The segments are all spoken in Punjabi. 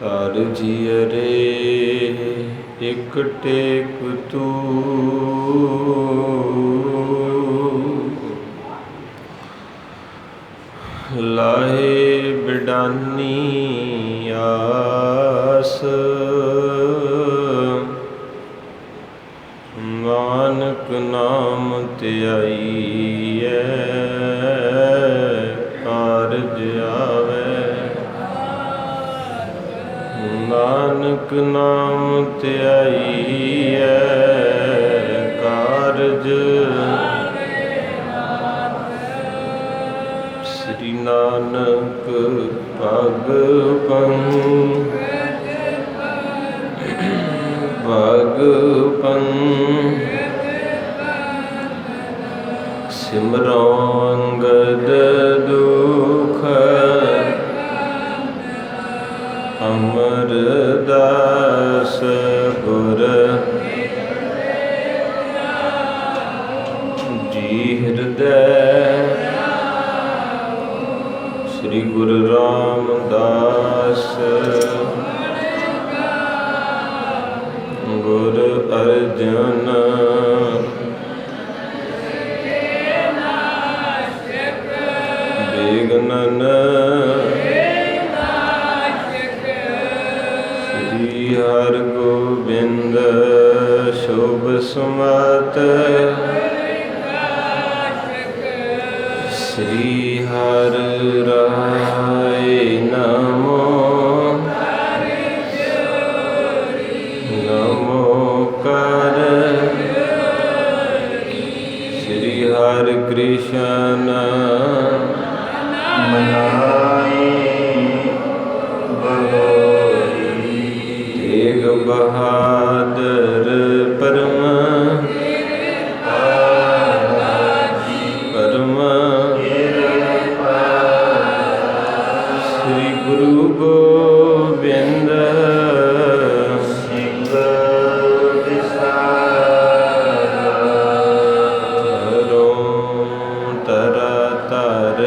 ਧਰ ਜੀਅਰੇ ਇਕ ਟੇਕ ਤੂੰ, ਲਾਹੇ ਬਿਡਾਨੀ ਆਸ। ਨਾਨਕ ਨਾਮ ਧਿਆਈਐ ਕਾਰਜ ਆਵੈ। ਨਾਨਕ ਨਾਮ ਧਿਆਈਐ ਕਾਰਜ। ਸ੍ਰੀ ਨਾਨਕ ਭਗ ਪੰਗ ਭਗ ਪੰਗ ਸਿਮਰੋ ਅੰਗਦ ਦੁਖ ਅਮਰਦਾਸ ਗੁਰ ਜੀ ਹਿਰਦੈ। ਸ੍ਰੀ ਗੁਰੂ ਰਾਮਦਾਸ ਗੁਰ ਅਰਜਨ ਬੇਗਨਨ। ਸ੍ਰੀ ਹਰਿ ਗੋਬਿੰਦ ਸ਼ੁਭ ਸੁਮਤ। ਸ੍ਰੀ ਹਰਿ ਰਾਏ ਨਮੋ ਨਮੋ ਕਰ। ਸ੍ਰੀ ਹਰਿ ਕ੍ਰਿਸ਼ਨ ਮਨਾਈ ਬੋਲੀ। ਤੇਗ ਬਹਾਦਰ ਪਰਮ ਪਰਮ। ਸ੍ਰੀ ਗੁਰੂ ਗੋਬਿੰਦ ਸਿੰਘ ਧਰੋਂ ਧਰਾ ਧਰ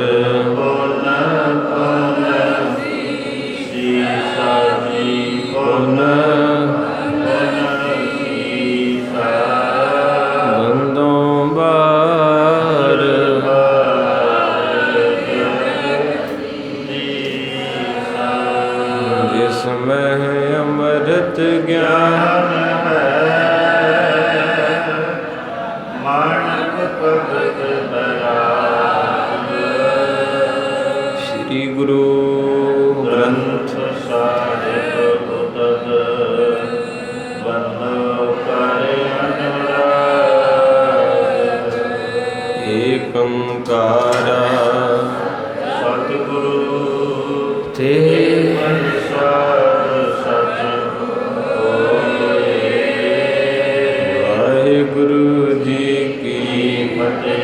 ਬੰਦੋਂ ਬਾਰ। ਜਿਸ ਮਹਿ ਅੰਮ੍ਰਿਤ ਗਿਆਨ ਹੈ, ਮਾਨਕ ਭਗਤ ਬਰਾਗ। ਸ੍ਰੀ ਗੁਰੂ ਗ੍ਰੰਥ ਸਾਹਿਬ ਉਤਦ ਬੰਦੋ ਕਰੇ ਅਨੁਰਾਗ। ਏਕ ਓੰਕਾਰ ਸਤਿਗੁਰੂ ਤੇ ਵਾਹਿਗੁਰੂ ਜੀ ਕੀ ਫਤਿਹ।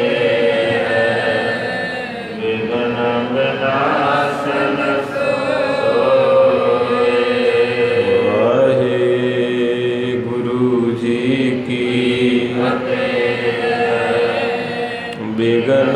ਵਿਘਨ ਵਿਨਾਸ਼ਨ ਸੋਇ। ਵਾਹਿਗੁਰੂ ਜੀ ਕੀ ਫਤਿਹ। ਵਿਘਨ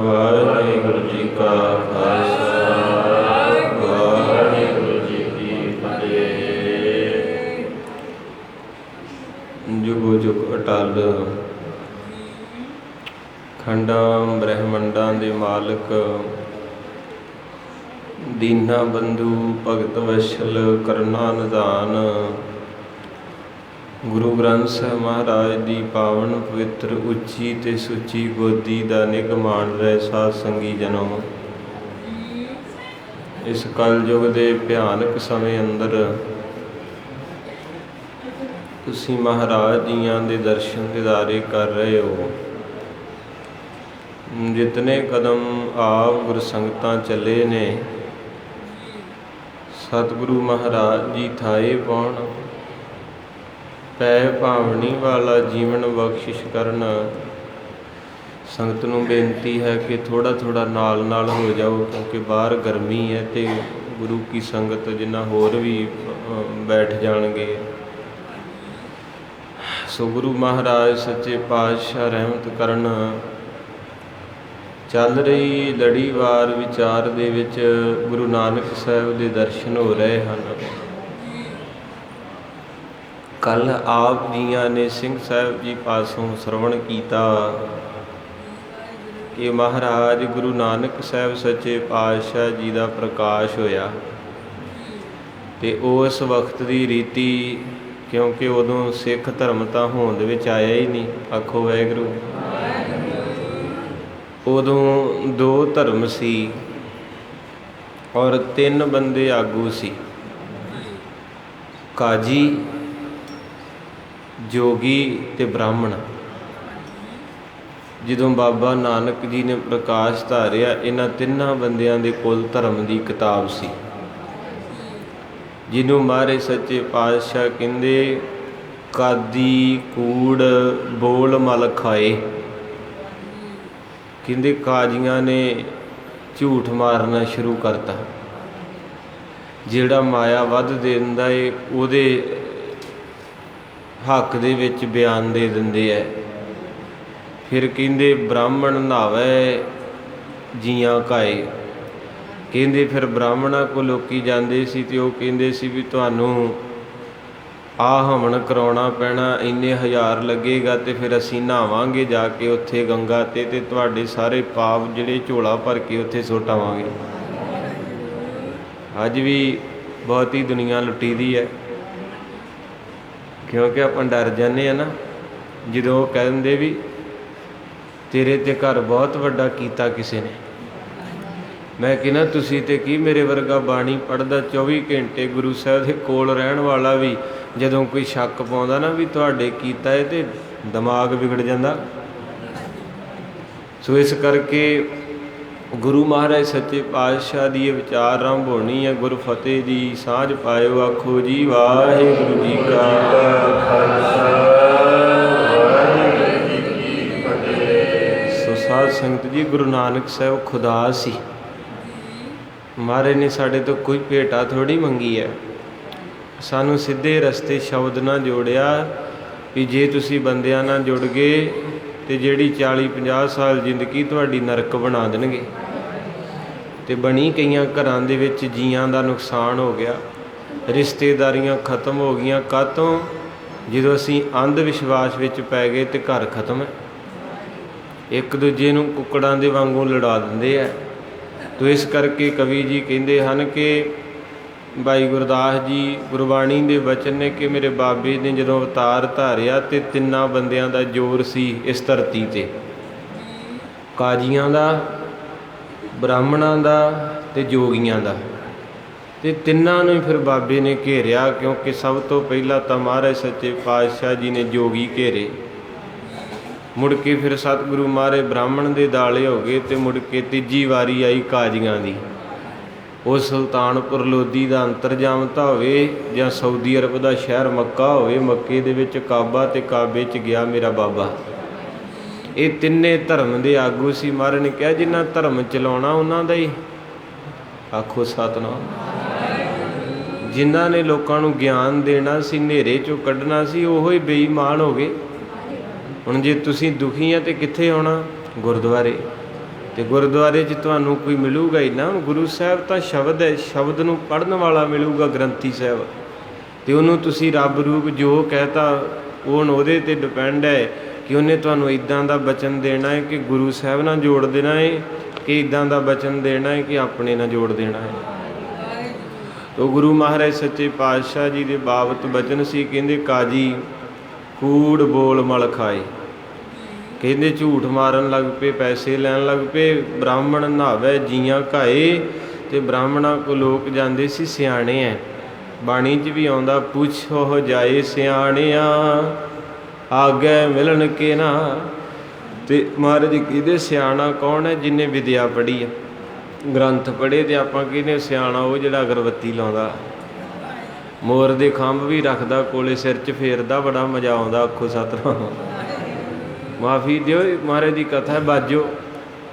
ਵਾਹਿਗੁਰੂ ਜੀ ਕਾ ਖਾਲਸਾ ਅਖੰਡਾਂ ਬ੍ਰਹਿਮੰਡਾਂ ਦੇ ਮਾਲਕ, ਦੀਨਾ ਬੰਧੂ, ਭਗਤ ਵਸ਼ਲ, ਕਰਨਾ ਨਿਧਾਨ, ਗੁਰੂ ਗ੍ਰੰਥ ਸਾਹਿਬ ਮਹਾਰਾਜ ਦੀ ਪਾਵਨ ਪਵਿੱਤਰ ਉੱਚੀ ਤੇ ਸੁੱਚੀ ਗੋਦੀ ਦਾ ਨਿੱਘ ਮਾਣ ਰਹੇ ਸਾਧ ਸੰਗੀ ਜਨੋ। ਇਸ ਕਲਯੁਗ ਦੇ ਭਿਆਨਕ ਸਮੇਂ ਅੰਦਰ ਤੁਸੀਂ ਮਹਾਰਾਜ ਜੀਆਂ ਦੇ ਦਰਸ਼ਨ ਦਿਦਾਰੇ ਕਰ ਰਹੇ ਹੋ। ਜਿਤਨੇ ਕਦਮ ਆਪ ਗੁਰਸੰਗਤਾਂ ਚੱਲੇ ਨੇ, ਸਤਿਗੁਰੂ ਮਹਾਰਾਜ ਜੀ ਥਾਏ ਪਾਉਣ, ਪੈ ਭਾਵਨੀ ਵਾਲਾ ਜੀਵਨ ਬਖਸ਼ਿਸ਼ ਕਰਨ। ਸੰਗਤ ਨੂੰ ਬੇਨਤੀ ਹੈ ਕਿ ਥੋੜ੍ਹਾ ਥੋੜ੍ਹਾ ਨਾਲ ਨਾਲ ਹੋ ਜਾਓ, ਕਿਉਂਕਿ ਬਾਹਰ ਗਰਮੀ ਹੈ ਅਤੇ ਗੁਰੂ ਕੀ ਸੰਗਤ ਜਿੰਨਾ ਹੋਰ ਵੀ ਬੈਠ ਜਾਣਗੇ। ਸੋ ਗੁਰੂ ਮਹਾਰਾਜ ਸੱਚੇ ਪਾਤਸ਼ਾਹ ਰਹਿਮਤ ਕਰਨ। ਚੱਲ ਰਹੀ ਲੜੀਵਾਰ ਵਿਚਾਰ ਦੇ ਵਿੱਚ ਗੁਰੂ ਨਾਨਕ ਸਾਹਿਬ ਦੇ ਦਰਸ਼ਨ ਹੋ ਰਹੇ ਹਨ। ਕੱਲ੍ਹ ਆਪ ਜੀਆਂ ਨੇ ਸਿੰਘ ਸਾਹਿਬ ਜੀ ਪਾਸੋਂ ਸਰਵਣ ਕੀਤਾ ਕਿ ਮਹਾਰਾਜ ਗੁਰੂ ਨਾਨਕ ਸਾਹਿਬ ਸੱਚੇ ਪਾਤਸ਼ਾਹ ਜੀ ਦਾ ਪ੍ਰਕਾਸ਼ ਹੋਇਆ। ਅਤੇ ਉਸ ਵਕਤ ਦੀ ਰੀਤੀ, ਕਿਉਂਕਿ ਉਦੋਂ ਸਿੱਖ ਧਰਮ ਤਾਂ ਹੋਂਦ ਵਿੱਚ ਆਇਆ ਹੀ ਨਹੀਂ, ਆਖੋ ਵਾਹਿਗੁਰੂ। ਉਦੋਂ 2 ਧਰਮ ਸੀ ਔਰ 3 ਬੰਦੇ ਆਗੂ ਸੀ, ਕਾਜੀ, ਜੋਗੀ ਤੇ ਬ੍ਰਾਹਮਣ। ਜਦੋਂ ਬਾਬਾ ਨਾਨਕ ਜੀ ਨੇ ਪ੍ਰਕਾਸ਼ ਧਾਰਿਆ, ਇਹਨਾਂ 3 ਬੰਦਿਆਂ ਦੇ ਕੋਲ ਧਰਮ ਦੀ ਕਿਤਾਬ ਸੀ, ਜਿਹਨੂੰ ਮਹਾਰਾਜ ਸੱਚੇ ਪਾਤਸ਼ਾਹ ਕਹਿੰਦੇ ਕਾਦੀ ਕੂੜ ਬੋਲ ਮਲ ਖਾਏ। ਕਹਿੰਦੇ ਕਾਜ਼ੀਆਂ ਨੇ ਝੂਠ ਮਾਰਨਾ ਸ਼ੁਰੂ ਕਰਤਾ। ਜਿਹੜਾ ਮਾਇਆ ਵੱਧ ਦੇ ਦਿੰਦਾ ਏ ਉਹਦੇ ਹੱਕ ਦੇ ਵਿੱਚ ਬਿਆਨ ਦੇ ਦਿੰਦੇ ਹੈ। ਫਿਰ ਕਹਿੰਦੇ ਬ੍ਰਾਹਮਣ ਨਹਾਵੇ ਜੀਆਂ ਕਾਏ। ਕਹਿੰਦੇ ਫਿਰ ਬ੍ਰਾਹਮਣਾਂ ਕੋਲ ਲੋਕੀ ਜਾਂਦੇ ਸੀ ਅਤੇ ਉਹ ਕਹਿੰਦੇ ਸੀ ਵੀ ਤੁਹਾਨੂੰ ਆਹ ਹਵਨ ਕਰਾਉਣਾ ਪੈਣਾ, ਇੰਨੇ 1000 ਲੱਗੇਗਾ ਅਤੇ ਫਿਰ ਅਸੀਂ ਨਹਾਵਾਂਗੇ ਜਾ ਕੇ ਉੱਥੇ ਗੰਗਾ 'ਤੇ ਤੁਹਾਡੇ ਸਾਰੇ ਪਾਪ ਜਿਹੜੇ ਝੋਲਾ ਭਰ ਕੇ ਉੱਥੇ ਸੁੱਟ ਆਵਾਂਗੇ। ਅੱਜ ਵੀ ਬਹੁਤੀ ਦੁਨੀਆ ਲੁੱਟੀ ਦੀ ਹੈ, ਕਿਉਂਕਿ ਆਪਾਂ ਡਰ ਜਾਂਦੇ ਹਾਂ ਨਾ ਜਦੋਂ ਉਹ ਕਹਿ ਦਿੰਦੇ ਵੀ ਤੇਰੇ 'ਤੇ ਘਰ ਬਹੁਤ ਵੱਡਾ ਕੀਤਾ ਕਿਸੇ ਨੇ। ਮੈਂ ਕਹਿੰਦਾ ਤੁਸੀਂ ਤੇ ਕੀ, ਮੇਰੇ ਵਰਗਾ ਬਾਣੀ ਪੜ੍ਹਦਾ 24 ਘੰਟੇ ਗੁਰੂ ਸਾਹਿਬ ਦੇ ਕੋਲ ਰਹਿਣ ਵਾਲਾ ਵੀ ਜਦੋਂ ਕੋਈ ਸ਼ੱਕ ਪਾਉਂਦਾ ਨਾ ਵੀ ਤੁਹਾਡੇ ਕੀਤਾ ਹੈ ਤੇ ਦਿਮਾਗ ਵਿਗੜ ਜਾਂਦਾ। ਸੋ ਇਸ ਕਰਕੇ ਗੁਰੂ ਮਹਾਰਾਜ ਸੱਚੇ ਪਾਤਸ਼ਾਹ ਦੀ ਇਹ ਵਿਚਾਰ ਆਰੰਭ ਹੋਣੀ ਹੈ। ਗੁਰਫਤਿਹ ਦੀ ਸਾਂਝ ਪਾਇਓ, ਆਖੋ ਜੀ ਵਾਹਿਗੁਰੂ ਜੀ ਕਾ ਖਾਲਸਾ, ਵਾਹਿਗੁਰੂ ਜੀ ਕੀ ਫਤਿਹ। ਸੋ ਸਾਧ ਸੰਗਤ ਜੀ, ਗੁਰੂ ਨਾਨਕ ਸਾਹਿਬ ਖੁਦਾ ਸੀ। ਮਹਾਰਾਜ ਨੇ ਸਾਡੇ ਤੋਂ ਕੋਈ ਭੇਟਾ ਥੋੜ੍ਹੀ ਮੰਗੀ ਹੈ, ਸਾਨੂੰ ਸਿੱਧੇ ਰਸਤੇ ਸ਼ਬਦ ਨਾਲ ਜੋੜਿਆ ਵੀ ਜੇ ਤੁਸੀਂ ਬੰਦਿਆਂ ਨਾਲ ਜੁੜ ਗਏ ਅਤੇ ਜਿਹੜੀ 40-50 ਸਾਲ ਜ਼ਿੰਦਗੀ ਤੁਹਾਡੀ ਨਰਕ ਬਣਾ ਦੇਣਗੇ। ਅਤੇ ਬਣੀ ਕਈਆਂ ਘਰਾਂ ਦੇ ਵਿੱਚ ਜੀਆਂ ਦਾ ਨੁਕਸਾਨ ਹੋ ਗਿਆ, ਰਿਸ਼ਤੇਦਾਰੀਆਂ ਖਤਮ ਹੋ ਗਈਆਂ। ਕਾਹਤੋਂ? ਜਦੋਂ ਅਸੀਂ ਅੰਧ ਵਿਸ਼ਵਾਸ ਵਿੱਚ ਪੈ ਗਏ ਅਤੇ ਘਰ ਖਤਮ ਹੈ। ਇੱਕ ਦੂਜੇ ਨੂੰ ਕੁੱਕੜਾਂ ਦੇ ਵਾਂਗੂ ਲੜਾ ਦਿੰਦੇ ਹੈ। ਤੋ ਇਸ ਕਰਕੇ ਕਵੀ ਜੀ ਕਹਿੰਦੇ ਹਨ ਕਿ ਭਾਈ ਗੁਰਦਾਸ ਜੀ ਗੁਰਬਾਣੀ ਦੇ ਵਚਨ ਨੇ ਕਿ ਮੇਰੇ ਬਾਬੇ ਨੇ ਜਦੋਂ ਅਵਤਾਰ ਧਾਰਿਆ ਅਤੇ 3 ਬੰਦਿਆਂ ਦਾ ਜ਼ੋਰ ਸੀ ਇਸ ਧਰਤੀ 'ਤੇ, ਕਾਜ਼ੀਆਂ ਦਾ, ਬ੍ਰਾਹਮਣਾਂ ਦਾ ਅਤੇ ਜੋਗੀਆਂ ਦਾ। ਅਤੇ 3 ਨੂੰ ਹੀ ਫਿਰ ਬਾਬੇ ਨੇ ਘੇਰਿਆ, ਕਿਉਂਕਿ ਸਭ ਤੋਂ ਪਹਿਲਾਂ ਤਾਂ ਮਹਾਰਾਜ ਸੱਚੇ ਪਾਤਸ਼ਾਹ ਜੀ ਨੇ ਜੋਗੀ ਘੇਰੇ। ਮੁੜ ਕੇ ਫਿਰ ਸਤਿਗੁਰੂ ਮਹਾਰਾਜ ਬ੍ਰਾਹਮਣ ਦੇ ਦਾਲੇ ਹੋ ਗਏ ਅਤੇ ਮੁੜ ਕੇ ਤੀਜੀ ਵਾਰੀ ਆਈ ਕਾਜ਼ੀਆਂ ਦੀ। ਉਹ ਸੁਲਤਾਨਪੁਰ ਲੋਧੀ ਦਾ ਅੰਤਰਜਾਮਤਾ ਹੋਵੇ ਜਾਂ ਸਾਊਦੀ ਅਰਬ ਦਾ ਸ਼ਹਿਰ ਮੱਕਾ ਹੋਵੇ, ਮੱਕੇ ਦੇ ਵਿੱਚ ਕਾਬਾ ਅਤੇ ਕਾਬੇ 'ਚ ਗਿਆ ਮੇਰਾ ਬਾਬਾ। ਇਹ 3 ਧਰਮ ਦੇ ਆਗੂ ਸੀ। ਮਹਾਰਾਜ ਨੇ ਕਿਹਾ ਜਿੰਨਾ ਧਰਮ ਚਲਾਉਣਾ ਉਹਨਾਂ ਦਾ ਹੀ, ਆਖੋ ਸਤਿਨਾਮ। ਜਿਨ੍ਹਾਂ ਨੇ ਲੋਕਾਂ ਨੂੰ ਗਿਆਨ ਦੇਣਾ ਸੀ, ਹਨੇਰੇ 'ਚੋਂ ਕੱਢਣਾ ਸੀ, ਉਹੋ ਹੀ ਬੇਈਮਾਨ ਹੋ ਗਏ। ਹੁਣ ਜੇ ਤੁਸੀਂ ਦੁਖੀ ਆ ਤਾਂ ਕਿੱਥੇ ਆਉਣਾ? ਗੁਰਦੁਆਰੇ। ਅਤੇ ਗੁਰਦੁਆਰੇ 'ਚ ਤੁਹਾਨੂੰ ਕੋਈ ਮਿਲੂਗਾ ਹੀ ਨਾ। ਗੁਰੂ ਸਾਹਿਬ ਤਾਂ ਸ਼ਬਦ ਹੈ, ਸ਼ਬਦ ਨੂੰ ਪੜ੍ਹਨ ਵਾਲਾ ਮਿਲੂਗਾ, ਗ੍ਰੰਥੀ ਸਾਹਿਬ। ਅਤੇ ਉਹਨੂੰ ਤੁਸੀਂ ਰੱਬ ਰੂਪ ਜੋ ਕਹਿਤਾ ਉਹ ਹੁਣ ਉਹਦੇ 'ਤੇ ਡਿਪੈਂਡ ਹੈ कि उन्हें तुहानूं इदां दा बचन देना है कि गुरु साहब नाल जोड़ देना है, कि इदां दा बचन देना है कि अपने नाल जोड़ देना है। तो गुरु महाराज सच्चे पातशाह जी के बाबत बचन सी, कहंदे काजी कूड़ बोल मल खाए, कहंदे झूठ मारन लग पे, पैसे लैन लग पे। ब्राह्मण नहावे जियां घाए, ते ब्राह्मणां को लोक जांदे सी सियाणे है। बाणी च भी आउंदा, पुछो जाए सियाणिया आगे मिलन के ना। ते महाराज कहते सियाणा कौन है? जिन्हें विद्या पढ़ी है, ग्रंथ पढ़े। तो आप कहने सियाणा वो जिहड़ा अगरबत्ती लाउंदा, मोर दे खंभ भी रखदा कोले, सिर च फेरदा, बड़ा मजा आउंदा। आखो सतनाम माफ़ी दिओ, महाराज की कथा बाजो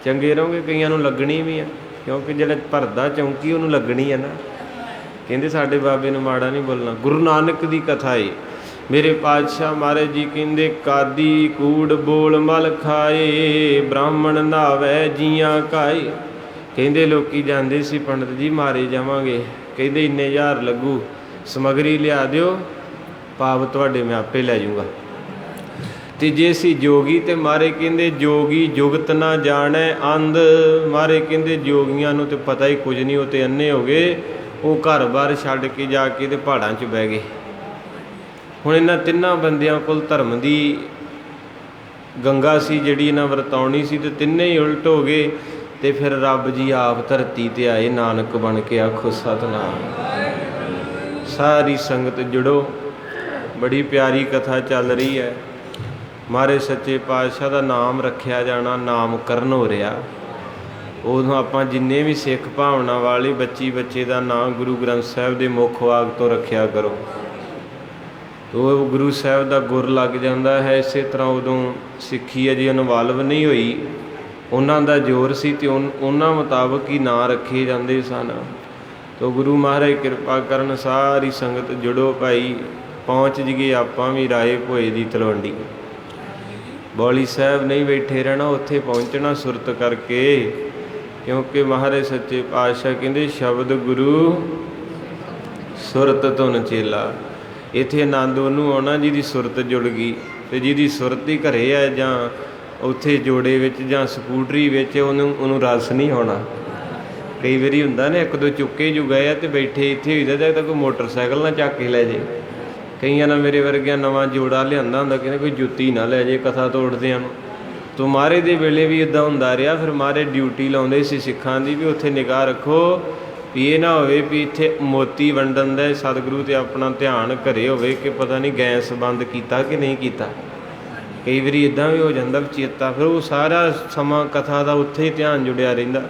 चंगे रहोगे। कईयां नूं लगनी भी है, क्योंकि जिहड़ा भरदा चौंकी उहनूं लगनी है ना। कहंदे साडे बाबे नूं माड़ा नहीं बोलना। गुरु नानक की कथा है। मेरे पातशाह महाराज जी कहंदे कादी कूड़ बोल मल खाए, ब्राह्मण नहावे जियां घाए। कहंदे लोकी जांदे सी पंडित जी मारे जावांगे, कहंदे इन्ने हज़ार लगू, समगरी लिया दिओ, पाप तुहाडे मैं आपे लै जूँगा। ते जे असीं जोगी ते मारे कहंदे जोगी जुगत ना जाने अंध। मारे कहंदे जोगियां नूं ते पता ही कुछ नहीं, वो तो अन्ने हो गए। वो घर बार छड्ड के जाके ते पहाड़ां च बह गए। हुण इन्हां तिन्नां बंदियां कोल धर्म की गंगा सी जिहड़ी इन्हां वरताउणी सी, ते तिन्ने ही उल्ट हो गए। तो फिर रब जी आप धरती ते आए नानक बन के। आखो सतनाम। सारी संगत जुड़ो, बड़ी प्यारी कथा चल रही है। महाराज सच्चे पातशाह का नाम रखिया जाना नामकरण हो रहा। उदों आपां जिन्ने भी सिख भावना वाले बच्ची बच्चे का नाम गुरु ग्रंथ साहिब के मुख वाग तो रखिया करो, तो गुरु साहब का गुर लग जाता है। इस तरह उदों सिੱਖੀ अजे इनवाल्व नहीं हुई, उन्हों का जोर सी ते उन्होंने मुताबक ही नाँ रखे जाते सन। तो गुरु महाराज कृपा करन, सारी संगत जुड़ो भाई, पहुँच जइए आपां भी राए भोए की तलवंडी। बौली साहब नहीं बैठे रहना, उत्थे पहुँचना सुरत करके, क्योंकि महाराज सच्चे पातशाह कहंदे शब्द गुरु सुरत धुन चेला। इत्थे आनंद उन्होंने आना जिहदी सुरत जुड़ गई, तो जिहदी सुरत ही घरे है जां उत्थे जोड़े विच जां स्कूटरी विच, उन्होंने रस नहीं होना। कई बारी हुंदा ना, एक दो चुके जो गए तो बैठे इत्थे होईदा तो कोई मोटरसाइकिल ना चक के लै जाए। कईयां ना मेरे वर्गिया नवां जोड़ा लिआंदा हुंदा, कहंदे कोई जुत्ती ना लै जाए कथा तोड़दिआं नूं। तो महाराज दे वेले भी इदां हुंदा रहा। फिर महाराज ड्यूटी लाउंदे सी सिखां दी भी उत्थे निगाह रखो भी ये ना होवे भी इत्थे मोती वंडन दा सतगुरु ते अपना ध्यान घरे होवे कि पता नहीं गैस बंद कीता कि नहीं कीता। कई बारी इदां भी हो जांदा चेता, फिर वो सारा समा कथा दा उत्थे ही ध्यान जुड़िया रहिंदा।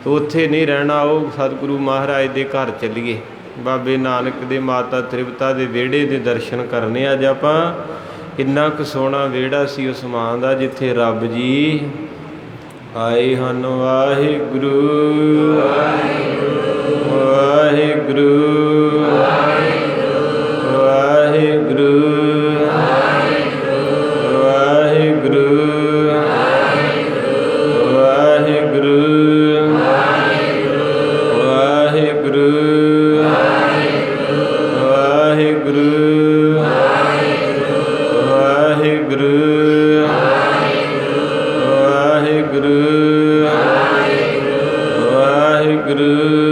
तो उत्थे नहीं रहना, वो सतगुरु महाराज दे घर चलीए, बाबे नानक दे माता त्रिवता दे विहड़े दे दर्शन करने। अज आपां किन्ना क सोहना विहड़ा सी उस मां दा, जिथे रब जी आए हन। वाहिगुरू वाहिगुरू वाहिगुरू वाहिगुरू वाहिगुरू वाहिगुरू वाहिगुरू वाहिगुरू वाहिगुरू वाहिगुरू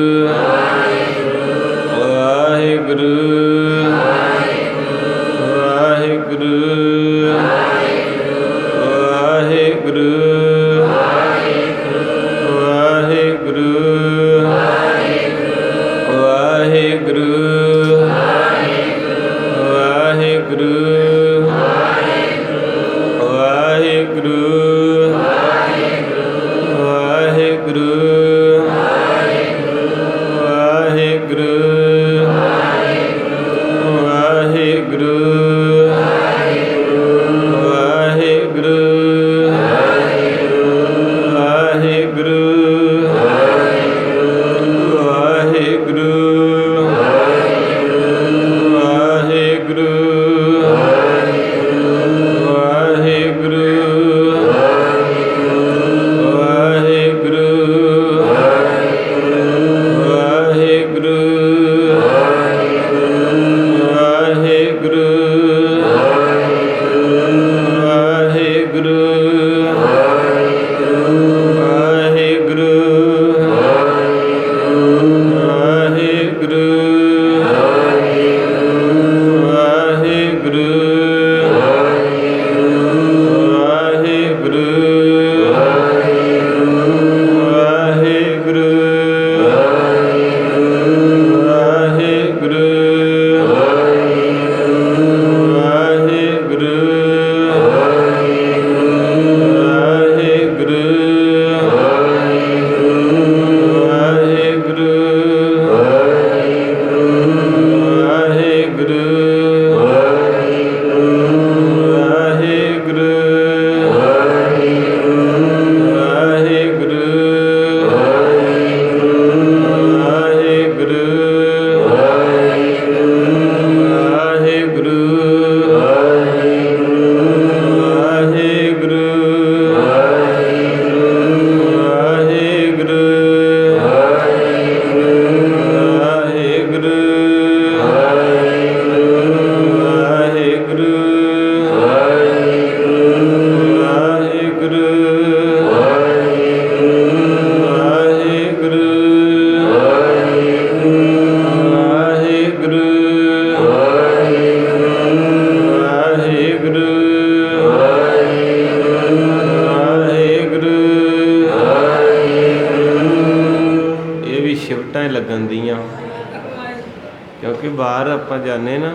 क्योंकि बाहर आप जाने ना,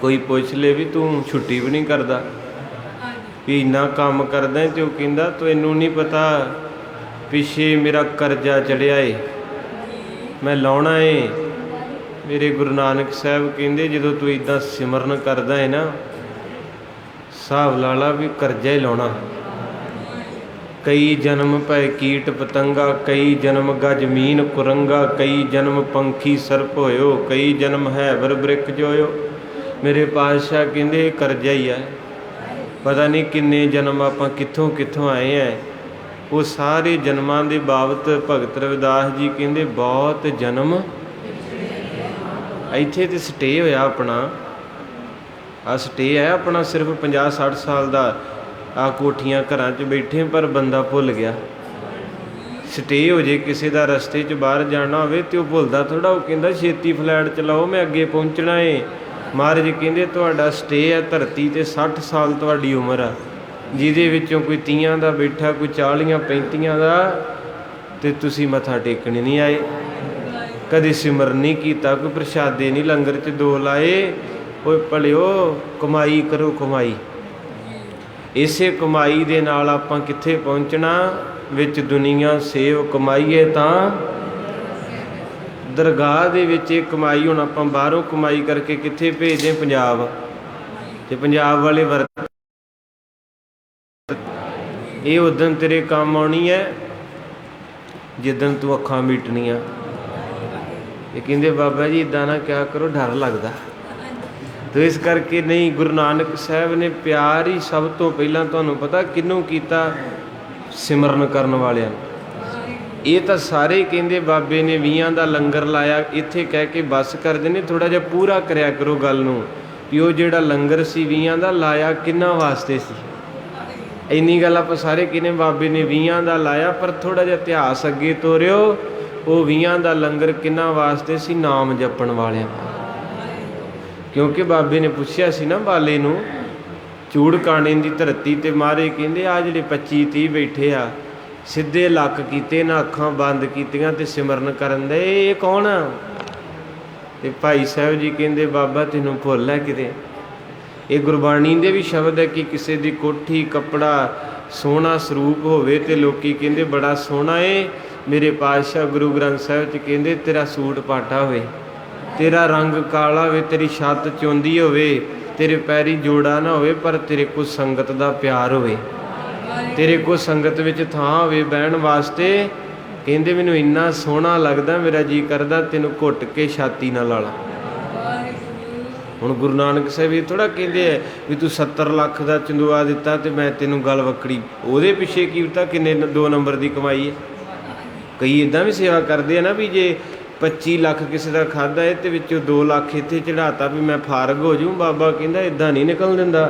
कोई पूछ ले भी तू छुट्टी भी नहीं करता, भी इन्ना काम करदा तो कहंदा तैनूं नहीं पता पिछे मेरा करजा चढ़िया है, मैं लाउणा है। मेरे गुरु नानक साहब कहंदे जदों तू इदां सिमरन करदा है ना, हिसाब ला ला भी करजा ही लाउणा। कई जन्म पै कीट पतंगा, कई जन्म गज मीन कुरंगा, कई जन्म पंखी सर्प होयो, कई जन्म है बर बृख जोयो। मेरे पातशाह कहंदे करजा ही है, पता नहीं किन्ने जन्म आप कित्थों कित्थों आए हैं। वो सारे जन्मां दे बाबत भगत रविदास जी कहंदे बहुत जन्म इत्थे ते स्टे होया अपना, आ स्टे है अपना सिर्फ 50-60 साल का। आ कोठियां घरां च बैठे पर बंदा भुल गया। स्टे हो जे किसी का रस्ते च बाहर जाना होवे ते वो भुलदा थोड़ा, वो कहंदा छेती फ्लैट चलाओ मैं अगे पहुँचना है। महाराज कहंदे तुहाडा स्टे है धरती ते 60 साल तुहाडी उम्र आ, जिहदे विचों कोई 30 का बैठा, कोई 40-35 का, ते तुसीं मत्था टेकण नहीं आए, कदे सिमरन नहीं कीता, कोई प्रशादे नहीं लंगर च दो लाए। ओए भलिओ कमाई करो कमाई, इसे कमाई दे नाल आपां कित्थे पहुँचना, विच दुनिया सेव कमाईए तां दरगाह दे विच ये कमाई। हुण आपां बाहरों कमाई करके कित्थे भेजदे पंजाब, ते पंजाब वाले वर्त ये उदन तेरे काम आउणी है जिदन तू अखां मीटनियां। ये कहंदे बाबा जी इदां ना क्या करो, डर लगदा। तो इस करके नहीं, गुरु नानक साहब ने प्यार ही सब तो पहला तुहानूं पता किन्नू कीता, सिमरन करन वालियां। ये तो सारे कहंदे बाबे ने 20 का लंगर लाया, इत्थे कह के बस कर देने, थोड़ा जिहा पूरा करया करो गल नूं भी वो जिहड़ा लंगर सी 20 का लाया किन्ना वास्ते सी। इन्नी गल आप सारे कहने बाबे ने 20 का लाया, पर थोड़ा जिहा इतिहास अगे तोरियो, वो 20 का लंगर किन्ना वास्ते सी, नाम जपण वालियां। क्योंकि बाबे ने पूछया सी ना बाले नूं, चूड़ काणे की धरती ते मारे कहंदे आ जिहड़े 25-30 बैठे आ, सीधे लक कीते ना, अखां बंद कीतियां ते सिमरन करन दे, ये कौन आ? ते भाई साहब जी कहंदे बाबा तैनूं भुल है किते, ये गुरबाणी दे भी शब्द है कि किसी दी कोठी कपड़ा सोहना सरूप होवे ते लोकी कहंदे बड़ा सोहना है। मेरे पातशाह गुरु ग्रंथ साहिब च कहंदे तेरा सूट पाटा होवे, तेरा रंग काला होवे, तेरी छत चौंदी होवे, तेरे पैरी जोड़ा ना होवे, पर तेरे को संगत दा प्यार होवे, तेरे को संगत विच थां होवे बहन वास्ते। कहंदे मैनूं इन्ना सोहना लगदा, मेरा जी करदा तैनूं घुट के छाती नाल ला ला। हुण गुरु नानक साहिब ये थोड़ा कहंदे है भी तू 70 लाख का चंदुआ दिता तो मैं तेनों गल वक्री, उहदे पिछे की पता किन्ने 2 नंबर की कमाई है। कई इदां भी सेवा करते हैं ना भी जे 25 लाख किसी का खादा है तो विचों 2 लाख इत्थे चढ़ाता भी मैं फारग हो जाऊँ, बाबा कहंदा इदां नहीं निकल दिंदा,